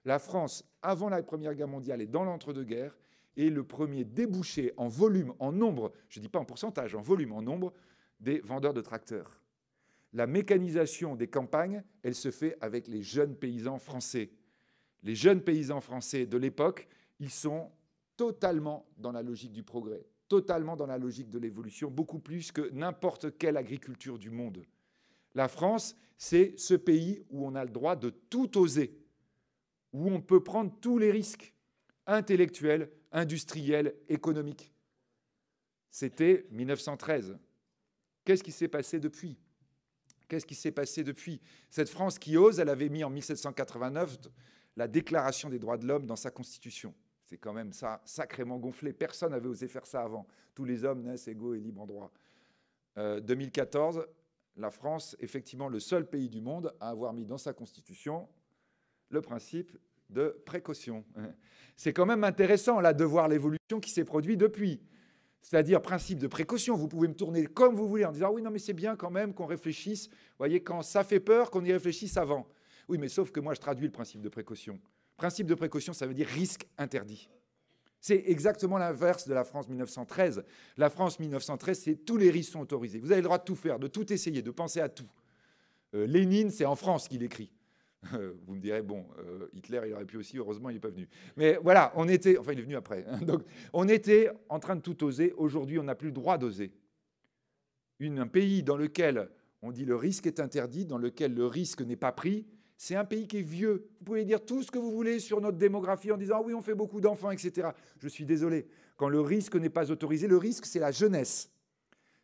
La France, avant la Première Guerre mondiale et dans l'entre-deux-guerres, est le premier débouché en volume, en nombre, je ne dis pas en pourcentage, en volume, en nombre, des vendeurs de tracteurs. La mécanisation des campagnes, elle se fait avec les jeunes paysans français. Les jeunes paysans français de l'époque, ils sont totalement dans la logique du progrès, totalement dans la logique de l'évolution, beaucoup plus que n'importe quelle agriculture du monde. La France, c'est ce pays où on a le droit de tout oser, où on peut prendre tous les risques intellectuels, industriels, économiques. C'était 1913. Qu'est-ce qui s'est passé depuis ? Qu'est-ce qui s'est passé depuis ? Cette France qui ose, elle avait mis en 1789 la Déclaration des droits de l'homme dans sa Constitution. C'est quand même ça, sacrément gonflé. Personne n'avait osé faire ça avant. Tous les hommes naissent égaux et libres en droit. 2014, la France, effectivement, le seul pays du monde à avoir mis dans sa Constitution le principe de précaution. C'est quand même intéressant, là, de voir l'évolution qui s'est produite depuis. C'est-à-dire principe de précaution. Vous pouvez me tourner comme vous voulez en disant « oui, non, mais c'est bien quand même qu'on réfléchisse. Vous voyez, quand ça fait peur, qu'on y réfléchisse avant. » Oui, mais sauf que moi, je traduis le principe de précaution. Principe de précaution, ça veut dire risque interdit. C'est exactement l'inverse de la France 1913. La France 1913, c'est tous les risques sont autorisés. Vous avez le droit de tout faire, de tout essayer, de penser à tout. Lénine, c'est en France qu'il écrit. Vous me direz, bon, Hitler, il aurait pu aussi, heureusement, il n'est pas venu. Mais voilà, on était, enfin, il est venu après. Donc, on était en train de tout oser. Aujourd'hui, on n'a plus le droit d'oser. Un pays dans lequel on dit le risque est interdit, dans lequel le risque n'est pas pris, c'est un pays qui est vieux. Vous pouvez dire tout ce que vous voulez sur notre démographie en disant « oui, on fait beaucoup d'enfants, etc. » Je suis désolé. Quand le risque n'est pas autorisé, le risque, c'est la jeunesse.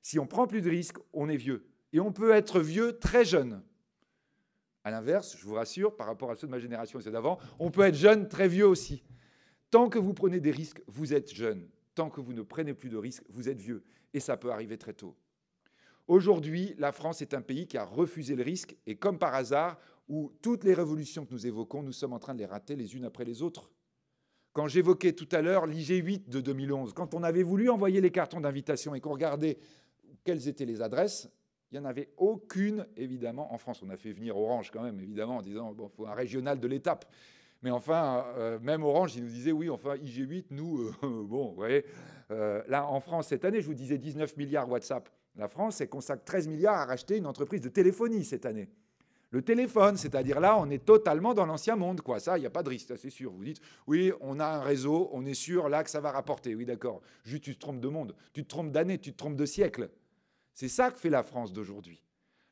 Si on ne prend plus de risques, on est vieux. Et on peut être vieux très jeune. À l'inverse, je vous rassure, par rapport à ceux de ma génération et ceux d'avant, on peut être jeune très vieux aussi. Tant que vous prenez des risques, vous êtes jeune. Tant que vous ne prenez plus de risques, vous êtes vieux. Et ça peut arriver très tôt. Aujourd'hui, la France est un pays qui a refusé le risque. Et comme par hasard, où toutes les révolutions que nous évoquons, nous sommes en train de les rater les unes après les autres. Quand j'évoquais tout à l'heure l'IG8 de 2011, quand on avait voulu envoyer les cartons d'invitation et qu'on regardait quelles étaient les adresses, il n'y en avait aucune, évidemment, en France. On a fait venir Orange quand même, évidemment, en disant bon, il faut un régional de l'étape. Mais enfin, même Orange, il nous disait oui, enfin, IG8, nous, bon, vous voyez. Là, en France, cette année, je vous disais 19 milliards WhatsApp. La France, elle consacre 13 milliards à racheter une entreprise de téléphonie cette année. Le téléphone, c'est-à-dire là, on est totalement dans l'ancien monde, quoi. Ça, il n'y a pas de risque, ça c'est sûr. Vous dites, oui, on a un réseau, on est sûr là que ça va rapporter. Oui, d'accord. Juste, tu te trompes de monde, tu te trompes d'année, tu te trompes de siècle. C'est ça que fait la France d'aujourd'hui.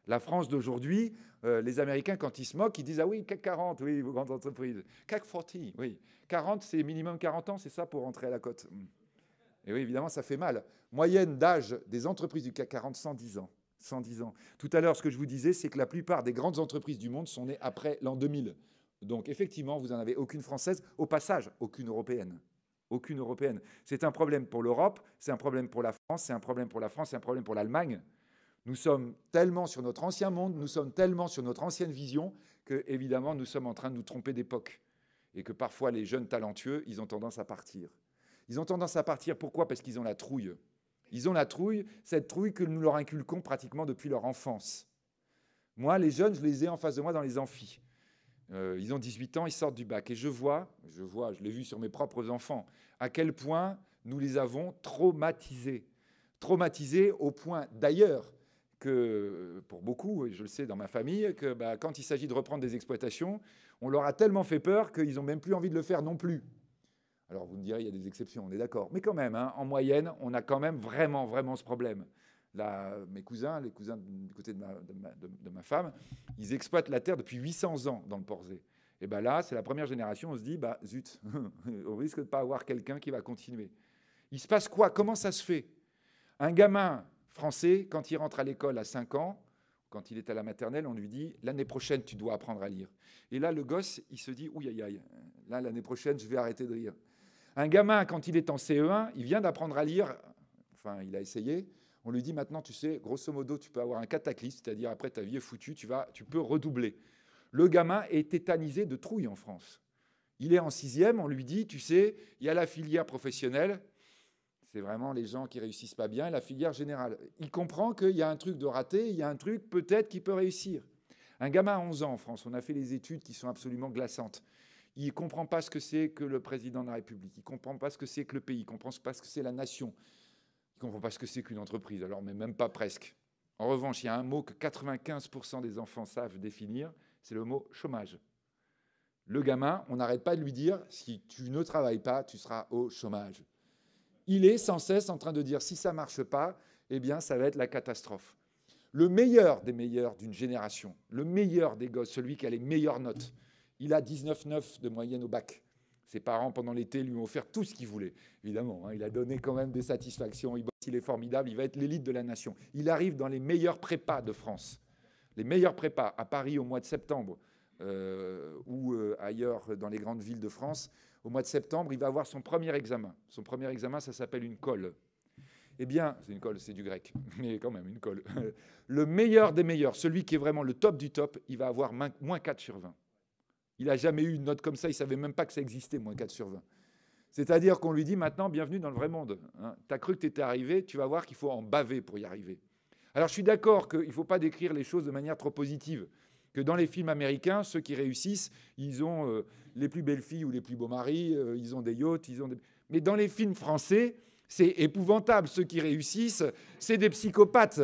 La France d'aujourd'hui, les Américains, quand ils se moquent, ils disent « ah oui, CAC 40, oui, vos grandes entreprises. CAC 40, oui. 40, c'est minimum 40 ans, c'est ça pour rentrer à la cote. » Et oui, évidemment, ça fait mal. Moyenne d'âge des entreprises du CAC 40, 110 ans. 110 ans. Tout à l'heure, ce que je vous disais, c'est que la plupart des grandes entreprises du monde sont nées après l'an 2000. Donc, effectivement, vous n'en avez aucune française. Au passage, aucune européenne. Aucune européenne. C'est un problème pour l'Europe, c'est un problème pour la France, c'est un problème pour la France, c'est un problème pour l'Allemagne. Nous sommes tellement sur notre ancien monde, nous sommes tellement sur notre ancienne vision que, évidemment, nous sommes en train de nous tromper d'époque. Et que parfois, les jeunes talentueux, ils ont tendance à partir. Ils ont tendance à partir, pourquoi ? Parce qu'ils ont la trouille. Ils ont la trouille, cette trouille que nous leur inculquons pratiquement depuis leur enfance. Moi, les jeunes, je les ai en face de moi dans les amphis. Ils ont 18 ans, ils sortent du bac. Et je l'ai vu sur mes propres enfants, à quel point nous les avons traumatisés. Traumatisés au point, d'ailleurs, que pour beaucoup, et je le sais dans ma famille, que quand il s'agit de reprendre des exploitations, on leur a tellement fait peur qu'ils n'ont même plus envie de le faire non plus. Alors vous me direz, il y a des exceptions, on est d'accord. Mais quand même, hein, en moyenne, on a quand même vraiment ce problème. Là, mes cousins, les cousins du côté de ma femme, ils exploitent la terre depuis 800 ans dans le Porzé. Et bien là, c'est la première génération, on se dit, bah zut, on risque de ne pas avoir quelqu'un qui va continuer. Il se passe quoi? Comment ça se fait? Un gamin français, quand il rentre à l'école à 5 ans, quand il est à la maternelle, on lui dit « l'année prochaine, tu dois apprendre à lire ». Et là, le gosse, il se dit « ouïe, aïe, aïe, là, l'année prochaine, je vais arrêter de lire ». Un gamin, quand il est en CE1, il vient d'apprendre à lire, enfin, il a essayé, on lui dit « maintenant, tu sais, grosso modo, tu peux avoir un cataclysme, c'est-à-dire après ta vie est foutue, tu peux redoubler ». Le gamin est tétanisé de trouille en France. Il est en 6e, on lui dit « tu sais, il y a la filière professionnelle ». C'est vraiment les gens qui réussissent pas bien, la filière générale. Il comprend qu'il y a un truc de raté, il y a un truc peut-être qui peut réussir. Un gamin à 11 ans en France, on a fait les études qui sont absolument glaçantes. Il ne comprend pas ce que c'est que le président de la République, il ne comprend pas ce que c'est que le pays, il ne comprend pas ce que c'est la nation, il ne comprend pas ce que c'est qu'une entreprise, alors mais même pas presque. En revanche, il y a un mot que 95% des enfants savent définir, c'est le mot chômage. Le gamin, on n'arrête pas de lui dire, si tu ne travailles pas, tu seras au chômage. Il est sans cesse en train de dire si ça ne marche pas, eh bien, ça va être la catastrophe. Le meilleur des meilleurs d'une génération, le meilleur des gosses, celui qui a les meilleures notes, il a 19,9 de moyenne au bac. Ses parents, pendant l'été, lui ont offert tout ce qu'il voulait. Évidemment, il a donné quand même des satisfactions. Il est formidable, il va être l'élite de la nation. Il arrive dans les meilleurs prépas de France. Les meilleurs prépas à Paris au mois de septembre ou ailleurs dans les grandes villes de France. Au mois de septembre, il va avoir son premier examen. Son premier examen, ça s'appelle une colle. Eh bien, c'est une colle, c'est du grec, mais quand même une colle. Le meilleur des meilleurs, celui qui est vraiment le top du top, il va avoir moins 4 sur 20. Il n'a jamais eu une note comme ça, il ne savait même pas que ça existait, moins 4 sur 20. C'est-à-dire qu'on lui dit maintenant, bienvenue dans le vrai monde. Hein. Tu as cru que tu étais arrivé, tu vas voir qu'il faut en baver pour y arriver. Alors je suis d'accord qu'il ne faut pas décrire les choses de manière trop positive. Que dans les films américains, ceux qui réussissent, ils ont les plus belles filles ou les plus beaux maris, ils ont des yachts, Mais dans les films français, c'est épouvantable. Ceux qui réussissent, c'est des psychopathes.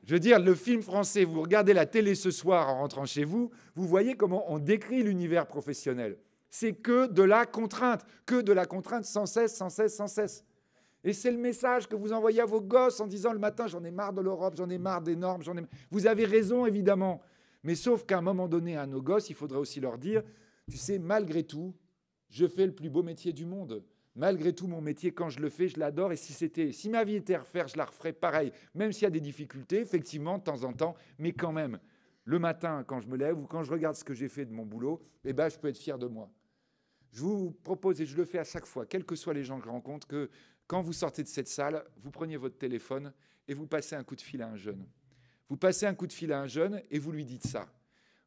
Je veux dire, le film français, vous regardez la télé ce soir en rentrant chez vous, vous voyez comment on décrit l'univers professionnel. C'est que de la contrainte sans cesse, sans cesse, sans cesse. Et c'est le message que vous envoyez à vos gosses en disant le matin, j'en ai marre de l'Europe, j'en ai marre des normes, Vous avez raison, évidemment. Mais sauf qu'à un moment donné, à nos gosses, il faudrait aussi leur dire, tu sais, malgré tout, je fais le plus beau métier du monde. Malgré tout, mon métier, quand je le fais, je l'adore. Et si ma vie était à refaire, je la referais pareil. Même s'il y a des difficultés, effectivement, de temps en temps. Mais quand même, le matin, quand je me lève ou quand je regarde ce que j'ai fait de mon boulot, eh ben, je peux être fier de moi. Je vous propose, et je le fais à chaque fois, quels que soient les gens que je rencontre, que quand vous sortez de cette salle, vous preniez votre téléphone et vous passez un coup de fil à un jeune. Vous passez un coup de fil à un jeune et vous lui dites ça.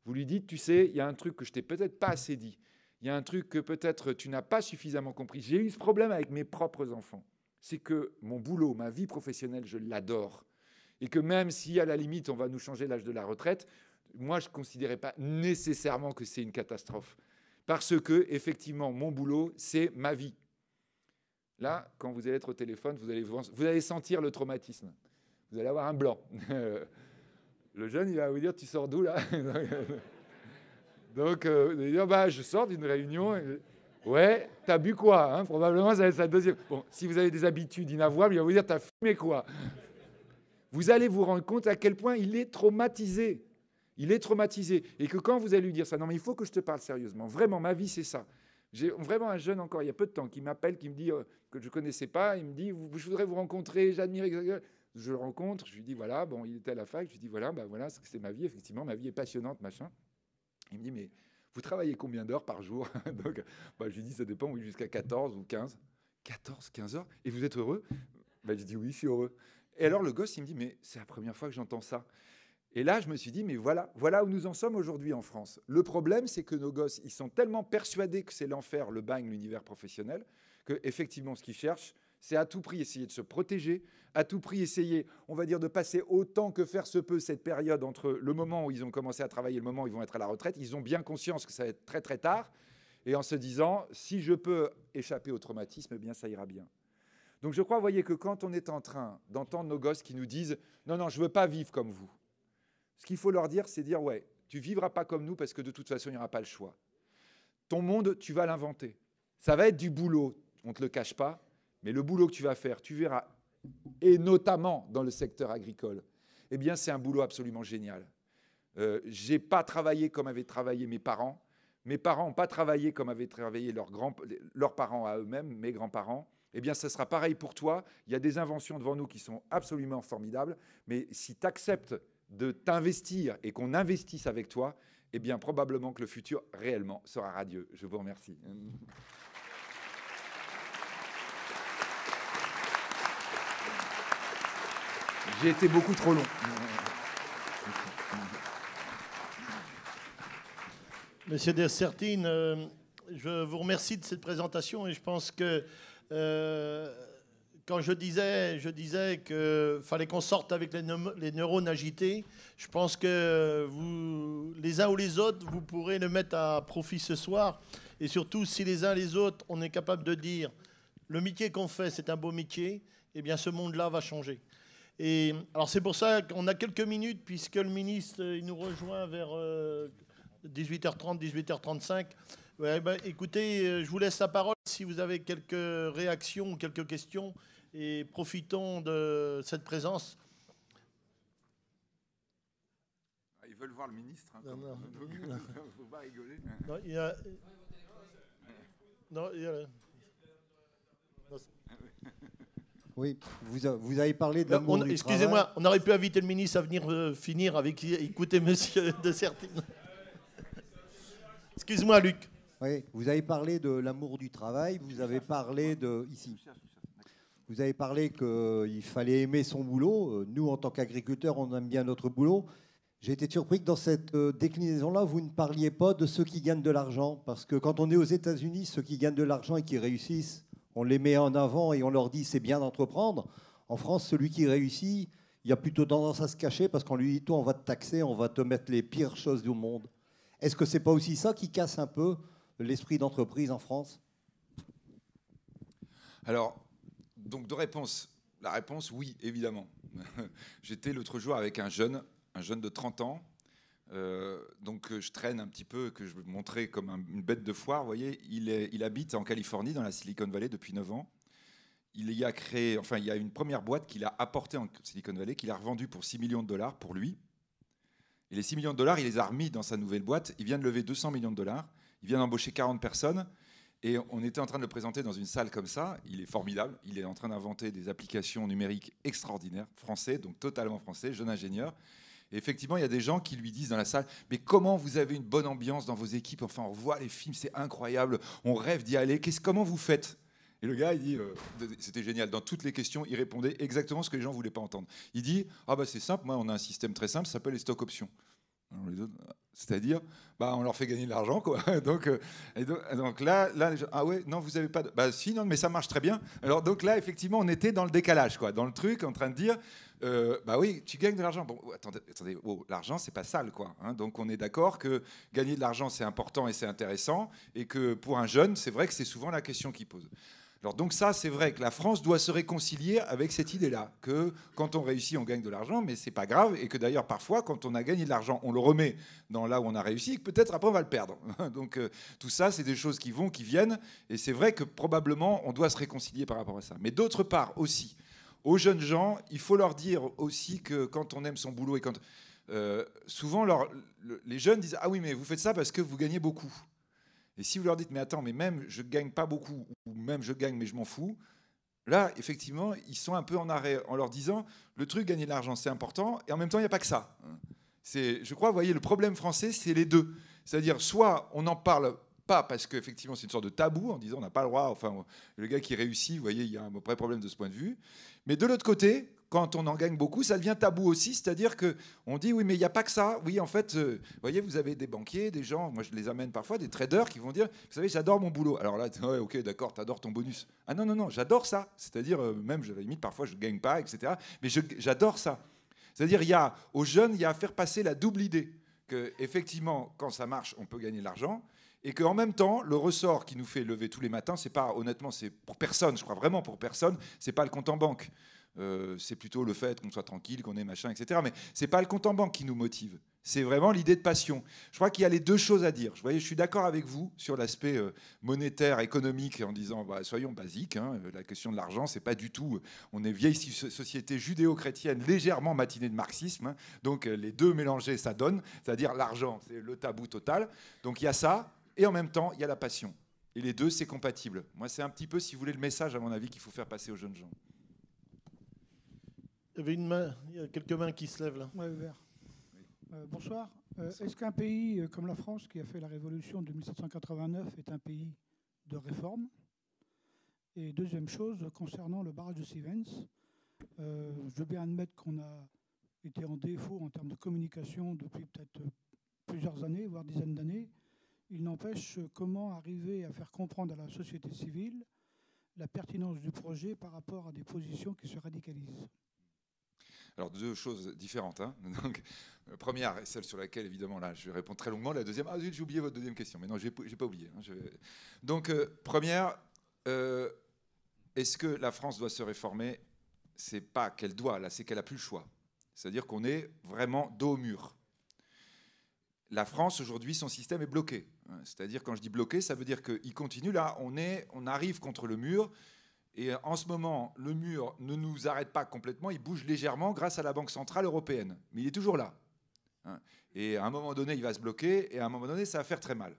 Vous lui dites, tu sais, il y a un truc que je t'ai peut-être pas assez dit. Il y a un truc que peut-être tu n'as pas suffisamment compris. J'ai eu ce problème avec mes propres enfants. C'est que mon boulot, ma vie professionnelle, je l'adore. Et que même si, à la limite, on va nous changer l'âge de la retraite, moi, je ne considérais pas nécessairement que c'est une catastrophe. Parce que, effectivement, mon boulot, c'est ma vie. Là, quand vous allez être au téléphone, vous allez sentir le traumatisme. Vous allez avoir un blanc. Le jeune, il va vous dire, tu sors d'où, là? Donc, vous allez dire, bah, je sors d'une réunion. Ouais, t'as bu quoi, hein? Probablement, ça va être sa deuxième. Bon, si vous avez des habitudes inavouables, il va vous dire, t'as fumé quoi? Vous allez vous rendre compte à quel point il est traumatisé. Il est traumatisé. Et que quand vous allez lui dire ça, non, mais il faut que je te parle sérieusement. Vraiment, ma vie, c'est ça. J'ai vraiment un jeune encore, il y a peu de temps, qui m'appelle, qui me dit que je ne connaissais pas. Il me dit, je voudrais vous rencontrer, j'admire. Je le rencontre, je lui dis, voilà, bon, il était à la fac. Je lui dis, voilà, ben voilà, c'est ma vie, effectivement, ma vie est passionnante, machin. Il me dit, mais vous travaillez combien d'heures par jour? Donc, bah, je lui dis, ça dépend, oui, jusqu'à 14 ou 15. 14, 15 heures? Et vous êtes heureux? Bah, je dis, oui, je suis heureux. Et alors, le gosse, il me dit, mais c'est la première fois que j'entends ça. Et là, je me suis dit, mais voilà où nous en sommes aujourd'hui en France. Le problème, c'est que nos gosses, ils sont tellement persuadés que c'est l'enfer, le bagne, l'univers professionnel, qu'effectivement, ce qu'ils cherchent, c'est à tout prix essayer de se protéger, à tout prix essayer, on va dire, de passer autant que faire se peut cette période entre le moment où ils ont commencé à travailler et le moment où ils vont être à la retraite. Ils ont bien conscience que ça va être très, très tard. Et en se disant, si je peux échapper au traumatisme, eh bien, ça ira bien. Donc, je crois, vous voyez, que quand on est en train d'entendre nos gosses qui nous disent « Non, non, je ne veux pas vivre comme vous », ce qu'il faut leur dire, c'est dire « Ouais, tu ne vivras pas comme nous parce que de toute façon, il n'y aura pas le choix. Ton monde, tu vas l'inventer. Ça va être du boulot, on ne te le cache pas, mais le boulot que tu vas faire, tu verras, et notamment dans le secteur agricole, eh bien, c'est un boulot absolument génial. Je n'ai pas travaillé comme avaient travaillé mes parents, mes parents n'ont pas travaillé comme avaient travaillé leurs parents à eux-mêmes, mes grands-parents, eh bien, ça sera pareil pour toi. Il y a des inventions devant nous qui sont absolument formidables, mais si tu acceptes de t'investir et qu'on investisse avec toi, eh bien, probablement que le futur, réellement, sera radieux. Je vous remercie. J'ai été beaucoup trop long. Monsieur Dessertine, je vous remercie de cette présentation et je pense que quand je disais qu'il fallait qu'on sorte avec les neurones agités, je pense que vous, les uns ou les autres, vous pourrez le mettre à profit ce soir. Et surtout, si les uns les autres, on est capable de dire le métier qu'on fait, c'est un beau métier, eh bien ce monde-là va changer. Et alors c'est pour ça qu'on a quelques minutes, puisque le ministre il nous rejoint vers 18h30, 18h35. Ouais, ben, écoutez, je vous laisse la parole si vous avez quelques réactions ou quelques questions. Et profitons de cette présence. Ils veulent voir le ministre. Hein, non, non. Il ne faut pas rigoler. Non, il y a... Non, il y a... Oui, vous avez parlé de l'amour du travail. Excusez-moi, on aurait pu inviter le ministre à venir finir avec écouter monsieur Dessertine. Excuse-moi, Luc. Oui, vous avez parlé de l'amour du travail, vous avez parlé de... Ici. Vous avez parlé qu'il fallait aimer son boulot. Nous, en tant qu'agriculteurs, on aime bien notre boulot. J'ai été surpris que dans cette déclinaison-là, vous ne parliez pas de ceux qui gagnent de l'argent. Parce que quand on est aux États-Unis, ceux qui gagnent de l'argent et qui réussissent, on les met en avant et on leur dit c'est bien d'entreprendre. En France, celui qui réussit, il y a plutôt tendance à se cacher parce qu'on lui dit toi, on va te taxer, on va te mettre les pires choses du monde. Est-ce que c'est pas aussi ça qui casse un peu l'esprit d'entreprise en France? Alors, donc de réponse. La réponse, oui, évidemment. J'étais l'autre jour avec un jeune de 30 ans. Donc je traîne un petit peu, que je veux montrer comme une bête de foire. Vous voyez, il habite en Californie, dans la Silicon Valley, depuis 9 ans. Il y a créé, enfin, il y a une première boîte qu'il a apportée en Silicon Valley, qu'il a revendue pour $6 millions pour lui. Et les $6 millions, il les a remis dans sa nouvelle boîte. Il vient de lever $200 millions. Il vient d'embaucher 40 personnes. Et on était en train de le présenter dans une salle comme ça. Il est formidable. Il est en train d'inventer des applications numériques extraordinaires, français, donc totalement français, jeune ingénieur. Et effectivement, il y a des gens qui lui disent dans la salle « Mais comment vous avez une bonne ambiance dans vos équipes? Enfin, on voit les films, c'est incroyable. On rêve d'y aller. Comment vous faites ?» Et le gars, il dit c'était génial. Dans toutes les questions, il répondait exactement ce que les gens ne voulaient pas entendre. Il dit « Ah bah c'est simple, moi on a un système très simple, ça s'appelle les stock options. » C'est-à-dire, on leur fait gagner de l'argent, quoi. Donc là, les gens, ah ouais, non, vous n'avez pas de... Bah si, non, mais ça marche très bien. Alors donc là, effectivement, on était dans le décalage, quoi, dans le truc, en train de dire, bah oui, tu gagnes de l'argent. Bon, attendez, oh, l'argent, c'est pas sale, quoi. Hein. Donc on est d'accord que gagner de l'argent, c'est important et c'est intéressant, et que pour un jeune, c'est vrai que c'est souvent la question qu'il pose. Alors donc ça, c'est vrai que la France doit se réconcilier avec cette idée-là, que quand on réussit, on gagne de l'argent, mais c'est pas grave, et que d'ailleurs parfois, quand on a gagné de l'argent, on le remet dans là où on a réussi, et que peut-être après on va le perdre. Donc tout ça, c'est des choses qui vont, qui viennent, et c'est vrai que probablement on doit se réconcilier par rapport à ça. Mais d'autre part aussi, aux jeunes gens, il faut leur dire aussi que quand on aime son boulot et quand souvent les jeunes disent ah oui mais vous faites ça parce que vous gagnez beaucoup. Et si vous leur dites, mais attends, mais même je ne gagne pas beaucoup, ou même je gagne, mais je m'en fous, là, effectivement, ils sont un peu en arrêt en leur disant, le truc, gagner de l'argent, c'est important, et en même temps, il n'y a pas que ça. Je crois, vous voyez, le problème français, c'est les deux. C'est-à-dire, soit on n'en parle pas, parce qu'effectivement, c'est une sorte de tabou, en disant, on n'a pas le droit, enfin, le gars qui réussit, vous voyez, il y a un vrai problème de ce point de vue. Mais de l'autre côté, quand on en gagne beaucoup, ça devient tabou aussi, c'est-à-dire qu'on dit oui mais il n'y a pas que ça, oui en fait, vous voyez vous avez des banquiers, des gens, moi je les amène parfois, des traders qui vont dire, vous savez j'adore mon boulot, alors là ouais, ok d'accord, t'adores ton bonus, ah non, j'adore ça, c'est-à-dire même à la limite parfois je ne gagne pas, etc., mais j'adore ça, c'est-à-dire aux jeunes il y a à faire passer la double idée, qu'effectivement quand ça marche on peut gagner de l'argent, et qu'en même temps, le ressort qui nous fait lever tous les matins, c'est pas, honnêtement, c'est pour personne, je crois vraiment pour personne, c'est pas le compte en banque. C'est plutôt le fait qu'on soit tranquille, qu'on ait machin, etc. Mais c'est pas le compte en banque qui nous motive. C'est vraiment l'idée de passion. Je crois qu'il y a les deux choses à dire. Vous voyez, je suis d'accord avec vous sur l'aspect monétaire, économique, en disant soyons basiques. Hein, la question de l'argent, c'est pas du tout. On est vieille société judéo-chrétienne, légèrement matinée de marxisme. Hein, donc les deux mélangés, ça donne. C'est-à-dire l'argent, c'est le tabou total. Donc il y a ça. et en même temps, il y a la passion. Et les deux, c'est compatible. Moi, c'est un petit peu, si vous voulez, le message, à mon avis, qu'il faut faire passer aux jeunes gens. Il y avait une main, il y a quelques mains qui se lèvent là. Ouais, Hubert. Bonsoir. Est-ce qu'un pays comme la France, qui a fait la révolution de 1789, est un pays de réforme? Et deuxième chose, concernant le barrage de Sivens, je veux bien admettre qu'on a été en défaut en termes de communication depuis peut-être plusieurs années, voire dizaines d'années. Il n'empêche, comment arriver à faire comprendre à la société civile la pertinence du projet par rapport à des positions qui se radicalisent? Alors, deux choses différentes. Hein. Donc, première, et celle sur laquelle, évidemment, là, je vais répondre très longuement. La deuxième, j'ai oublié votre deuxième question. Mais non, je n'ai pas oublié. Hein. Donc, première, est-ce que la France doit se réformer? C'est pas qu'elle doit, là, c'est qu'elle n'a plus le choix. C'est-à-dire qu'on est vraiment dos au mur. La France, aujourd'hui, son système est bloqué. C'est-à-dire, quand je dis bloqué, ça veut dire qu'il continue. Là, on arrive contre le mur. Et en ce moment, le mur ne nous arrête pas complètement, il bouge légèrement grâce à la Banque Centrale Européenne. Mais il est toujours là. Et à un moment donné, il va se bloquer, et à un moment donné, ça va faire très mal.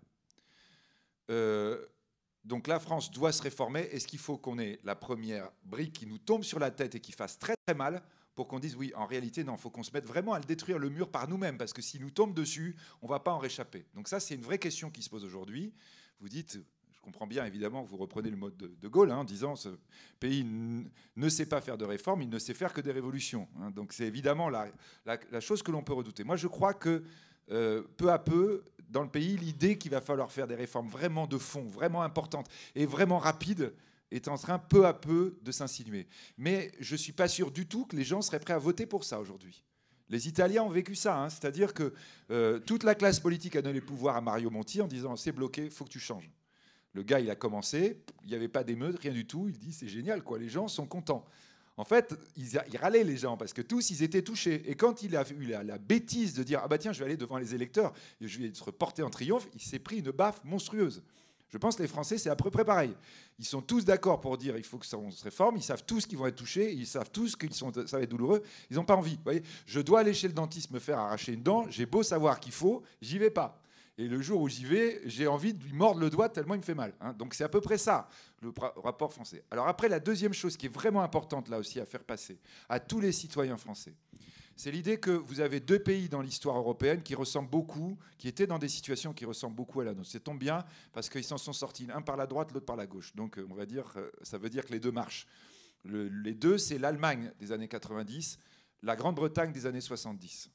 Donc la France doit se réformer. Est-ce qu'il faut qu'on ait la première brique qui nous tombe sur la tête et qui fasse très très mal pour qu'on dise oui, en réalité, non, il faut qu'on se mette vraiment à le détruire, le mur, par nous-mêmes, parce que s'il nous tombe dessus, on ne va pas en réchapper. Donc ça, c'est une vraie question qui se pose aujourd'hui. Vous dites... Je comprends bien, évidemment, que vous reprenez le mode de Gaulle, hein, en disant ce pays ne sait pas faire de réformes, il ne sait faire que des révolutions. Hein. Donc c'est évidemment la chose que l'on peut redouter. Moi, je crois que peu à peu, dans le pays, l'idée qu'il va falloir faire des réformes vraiment de fond, vraiment importantes et vraiment rapides, est en train peu à peu de s'insinuer. Mais je ne suis pas sûr du tout que les gens seraient prêts à voter pour ça aujourd'hui. Les Italiens ont vécu ça, hein, c'est-à-dire que toute la classe politique a donné le pouvoir à Mario Monti en disant « c'est bloqué, il faut que tu changes ». Le gars, il a commencé, il n'y avait pas d'émeute, rien du tout. Il dit, c'est génial, quoi. Les gens sont contents. En fait, ils râlaient, les gens, parce que tous, ils étaient touchés. Et quand il a eu la bêtise de dire, ah bah tiens, je vais aller devant les électeurs, et je vais se reporter en triomphe, il s'est pris une baffe monstrueuse. Je pense que les Français, c'est à peu près pareil. Ils sont tous d'accord pour dire, il faut que ça se réforme, ils savent tous qu'ils vont être touchés, ils savent tous que ça va être douloureux, ils n'ont pas envie. Vous voyez, je dois aller chez le dentiste me faire arracher une dent, j'ai beau savoir qu'il faut, j'y vais pas. Et le jour où j'y vais, j'ai envie de lui mordre le doigt tellement il me fait mal. Hein. Donc c'est à peu près ça, le rapport français. Alors après, la deuxième chose qui est vraiment importante là aussi à faire passer à tous les citoyens français, c'est l'idée que vous avez deux pays dans l'histoire européenne qui ressemblent beaucoup, qui étaient dans des situations qui ressemblent beaucoup à la nôtre. Ça tombe bien parce qu'ils s'en sont sortis, l'un par la droite, l'autre par la gauche. Donc on va dire, ça veut dire que les deux marchent. Les deux, c'est l'Allemagne des années 90, la Grande-Bretagne des années 70.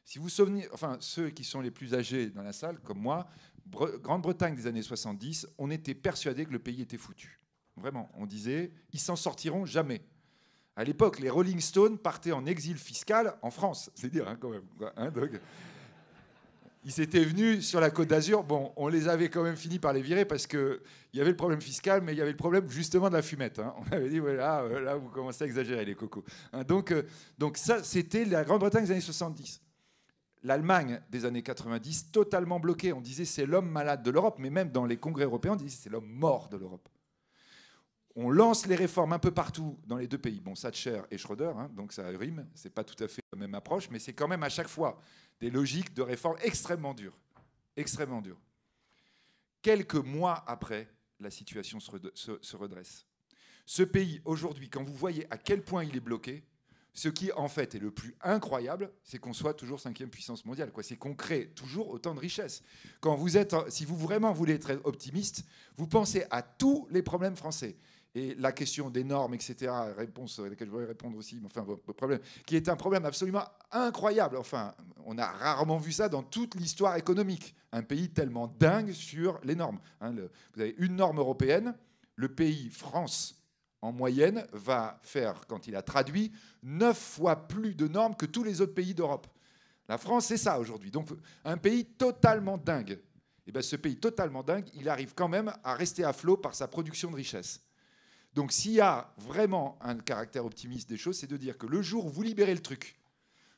Si vous vous souvenez, enfin ceux qui sont les plus âgés dans la salle, comme moi, Grande-Bretagne des années 70, on était persuadé que le pays était foutu. Vraiment, on disait, ils s'en sortiront jamais. À l'époque, les Rolling Stones partaient en exil fiscal en France. C'est dire, hein, quand même. Hein, donc, ils étaient venus sur la Côte d'Azur. Bon, on les avait quand même fini par les virer parce qu'il y avait le problème fiscal, mais il y avait le problème justement de la fumette. Hein. On avait dit, voilà, là, vous commencez à exagérer, les cocos. Hein, donc ça, c'était la Grande-Bretagne des années 70. L'Allemagne des années 90, totalement bloquée. On disait c'est l'homme malade de l'Europe, mais même dans les congrès européens, on disait c'est l'homme mort de l'Europe. On lance les réformes un peu partout dans les deux pays. Bon, Thatcher et Schröder, hein, donc ça rime, c'est pas tout à fait la même approche, mais c'est quand même à chaque fois des logiques de réforme extrêmement dures. Extrêmement dures. Quelques mois après, la situation se redresse. Ce pays, aujourd'hui, quand vous voyez à quel point il est bloqué, ce qui, en fait, est le plus incroyable, c'est qu'on soit toujours 5e puissance mondiale. C'est qu'on crée toujours autant de richesses. Quand vous êtes, si vous vraiment voulez être optimiste, vous pensez à tous les problèmes français. Et la question des normes, etc., réponse à laquelle je voudrais répondre aussi, enfin, problème, qui est un problème absolument incroyable. Enfin, on a rarement vu ça dans toute l'histoire économique. Un pays tellement dingue sur les normes. Hein, vous avez une norme européenne, le pays France, en moyenne, va faire, quand il a traduit, 9 fois plus de normes que tous les autres pays d'Europe. La France, c'est ça aujourd'hui. Donc, un pays totalement dingue. Et bien, ce pays totalement dingue, il arrive quand même à rester à flot par sa production de richesse. Donc, s'il y a vraiment un caractère optimiste des choses, c'est de dire que le jour où vous libérez le truc,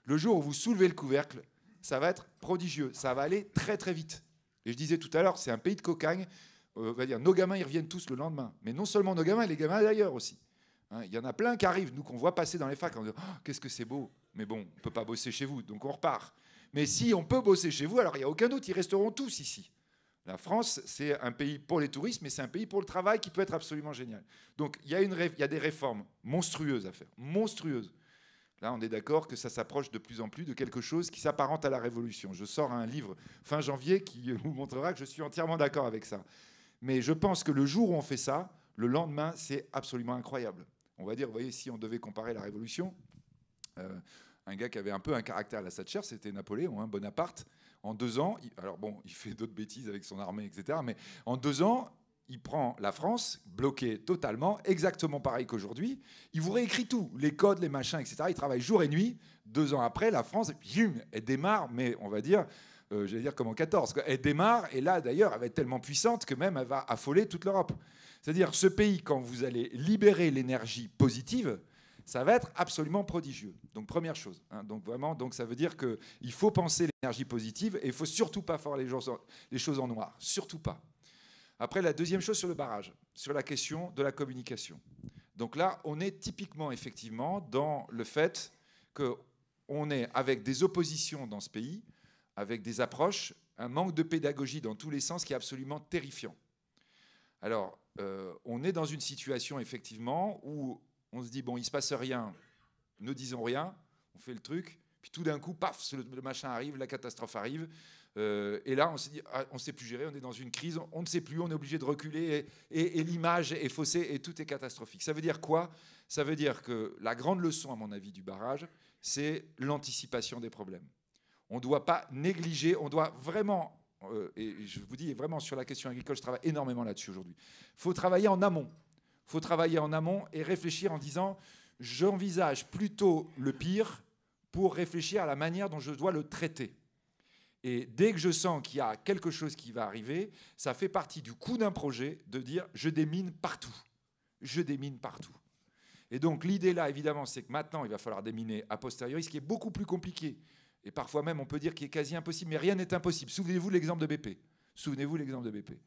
le jour où vous soulevez le couvercle, ça va être prodigieux. Ça va aller très, très vite. Et je disais tout à l'heure, c'est un pays de cocagne. On va dire, nos gamins, ils reviennent tous le lendemain. Mais non seulement nos gamins, les gamins d'ailleurs aussi. Hein, il y en a plein qui arrivent, nous, qu'on voit passer dans les facs, en disant oh, qu'est-ce que c'est beau. Mais bon, on ne peut pas bosser chez vous, donc on repart. Mais si on peut bosser chez vous, alors il n'y a aucun doute, ils resteront tous ici. La France, c'est un pays pour les touristes, mais c'est un pays pour le travail qui peut être absolument génial. Donc, il y a des réformes monstrueuses à faire, monstrueuses. Là, on est d'accord que ça s'approche de plus en plus de quelque chose qui s'apparente à la révolution. Je sors un livre fin janvier qui vous montrera que je suis entièrement d'accord avec ça. Mais je pense que le jour où on fait ça, le lendemain, c'est absolument incroyable. On va dire, vous voyez, si on devait comparer la révolution, un gars qui avait un peu un caractère à la Thatcher, c'était Napoléon, hein, Bonaparte. En 2 ans, alors bon, il fait d'autres bêtises avec son armée, etc. Mais en 2 ans, il prend la France, bloquée totalement, exactement pareil qu'aujourd'hui. Il vous réécrit tout, les codes, les machins, etc. Il travaille jour et nuit. 2 ans après, la France, elle démarre, mais on va dire, j'allais dire comme en 14. Elle démarre, et là, d'ailleurs, elle va être tellement puissante que même elle va affoler toute l'Europe. C'est-à-dire, ce pays, quand vous allez libérer l'énergie positive, ça va être absolument prodigieux. Donc, première chose. Hein, donc, vraiment, donc, ça veut dire qu'il faut penser l'énergie positive et il ne faut surtout pas faire les choses en noir. Surtout pas. Après, la deuxième chose sur le barrage, sur la question de la communication. Donc là, on est typiquement, effectivement, dans le fait qu'on est avec des oppositions dans ce pays, avec des approches, un manque de pédagogie dans tous les sens qui est absolument terrifiant. Alors, on est dans une situation, effectivement, où on se dit, bon, il ne se passe rien, ne disons rien, on fait le truc, puis tout d'un coup, paf, le machin arrive, la catastrophe arrive, et là, on se dit, ah, on ne sait plus gérer, on est dans une crise, on ne sait plus, on est obligé de reculer, et l'image est faussée, et tout est catastrophique. Ça veut dire quoi? Ça veut dire que la grande leçon, à mon avis, du barrage, c'est l'anticipation des problèmes. On ne doit pas négliger, on doit vraiment... et je vous dis vraiment sur la question agricole, je travaille énormément là-dessus aujourd'hui. Il faut travailler en amont. Il faut travailler en amont et réfléchir en disant j'envisage plutôt le pire pour réfléchir à la manière dont je dois le traiter. Et dès que je sens qu'il y a quelque chose qui va arriver, ça fait partie du coût d'un projet de dire je démine partout. Je démine partout. Et donc l'idée là, évidemment, c'est que maintenant, il va falloir déminer a posteriori, ce qui est beaucoup plus compliqué. Et parfois même, on peut dire qu'il est quasi impossible, mais rien n'est impossible. Souvenez-vous de l'exemple de BP. Souvenez-vous de l'exemple de BP.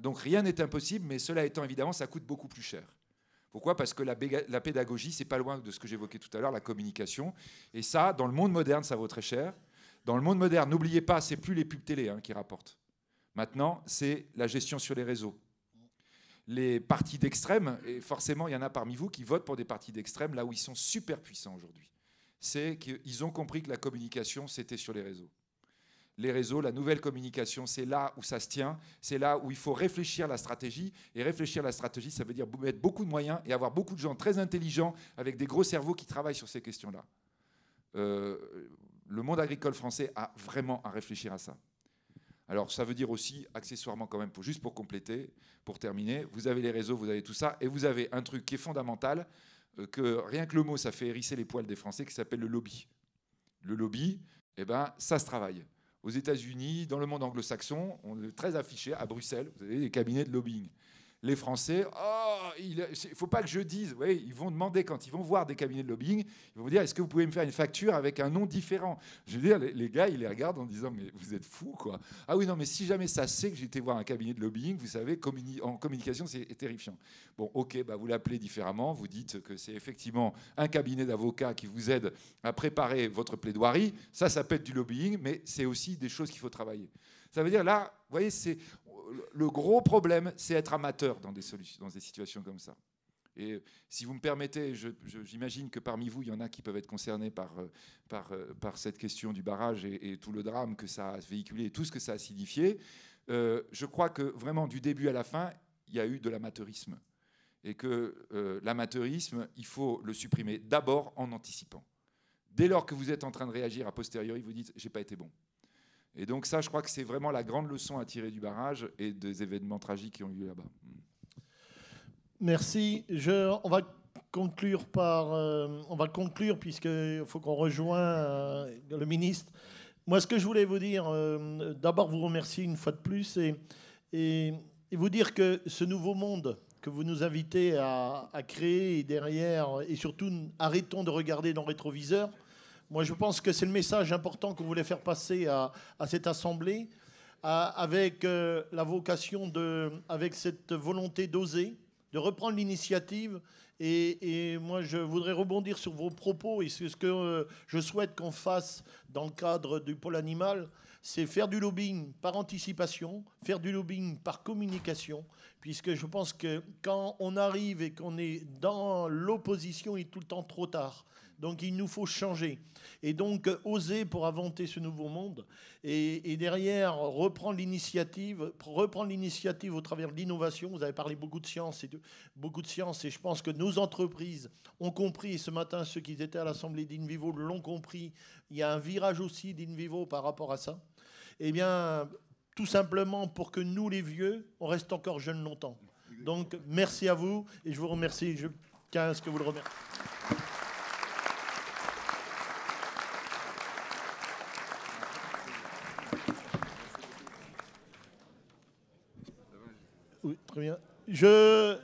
Donc rien n'est impossible, mais cela étant évidemment, ça coûte beaucoup plus cher. Pourquoi? Parce que la pédagogie, c'est pas loin de ce que j'évoquais tout à l'heure, la communication. Et ça, dans le monde moderne, ça vaut très cher. Dans le monde moderne, n'oubliez pas, c'est plus les pubs télé qui rapportent. Maintenant, c'est la gestion sur les réseaux. Les partis d'extrême, et forcément, il y en a parmi vous qui votent pour des partis d'extrême là où ils sont super puissants aujourd'hui. C'est qu'ils ont compris que la communication, c'était sur les réseaux. Les réseaux, la nouvelle communication, c'est là où ça se tient, c'est là où il faut réfléchir la stratégie. Et réfléchir la stratégie, ça veut dire mettre beaucoup de moyens et avoir beaucoup de gens très intelligents avec des gros cerveaux qui travaillent sur ces questions-là. Le monde agricole français a vraiment à réfléchir à ça. Alors, ça veut dire aussi, accessoirement quand même, juste pour compléter, pour terminer, vous avez les réseaux, vous avez tout ça, et vous avez un truc qui est fondamental, que rien que le mot, ça fait hérisser les poils des Français, qui s'appelle le lobby. Le lobby, eh ben, ça se travaille. Aux États-Unis, dans le monde anglo-saxon, on est très affiché, à Bruxelles, vous avez des cabinets de lobbying. Les Français, il ne faut pas que je dise, oui, ils vont demander, quand ils vont voir des cabinets de lobbying, ils vont vous dire, est-ce que vous pouvez me faire une facture avec un nom différent? Je veux dire, les gars, ils les regardent en disant, mais vous êtes fous, quoi. Ah oui, non, mais si jamais ça sait que j'ai été voir un cabinet de lobbying, vous savez, en communication, c'est terrifiant. Bon, ok, bah, vous l'appelez différemment, vous dites que c'est effectivement un cabinet d'avocats qui vous aide à préparer votre plaidoirie. Ça peut être du lobbying, mais c'est aussi des choses qu'il faut travailler. Ça veut dire, là, vous voyez, le gros problème, c'est être amateur dans des situations comme ça. Et si vous me permettez, j'imagine que parmi vous, il y en a qui peuvent être concernés par cette question du barrage et tout le drame que ça a véhiculé et tout ce que ça a signifié. Je crois que vraiment, du début à la fin, il y a eu de l'amateurisme. Et que l'amateurisme, il faut le supprimer d'abord en anticipant. Dès lors que vous êtes en train de réagir a posteriori, vous dites « j'ai pas été bon ». Et donc ça, je crois que c'est vraiment la grande leçon à tirer du barrage et des événements tragiques qui ont eu lieu là-bas. Merci. On va conclure puisqu'il faut qu'on rejoigne le ministre. Moi, ce que je voulais vous dire, d'abord vous remercier une fois de plus et vous dire que ce nouveau monde que vous nous invitez à créer derrière, et surtout arrêtons de regarder dans le rétroviseur. Moi, je pense que c'est le message important qu'on voulait faire passer à cette Assemblée, avec la vocation avec cette volonté d'oser, de reprendre l'initiative Et moi, je voudrais rebondir sur vos propos. Et c'est ce que je souhaite qu'on fasse dans le cadre du pôle animal, c'est faire du lobbying par anticipation, faire du lobbying par communication, puisque je pense que quand on arrive et qu'on est dans l'opposition, il est tout le temps trop tard. Donc il nous faut changer. Et donc oser pour inventer ce nouveau monde. Et derrière, reprendre l'initiative au travers de l'innovation. Vous avez parlé beaucoup de science et je pense que nos entreprises ont compris. Et ce matin, ceux qui étaient à l'Assemblée d'Invivo l'ont compris. Il y a un virage aussi d'Invivo par rapport à ça. Eh bien, tout simplement pour que nous, les vieux, on reste encore jeunes longtemps. Donc merci à vous et je vous remercie. Je tiens à ce que vous le remerciez. Oui, très bien. Dis-nous,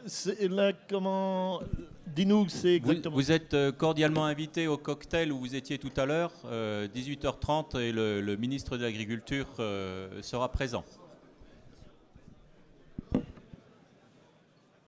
c'est exactement. Vous êtes cordialement invité au cocktail où vous étiez tout à l'heure, 18h30, et le ministre de l'Agriculture sera présent.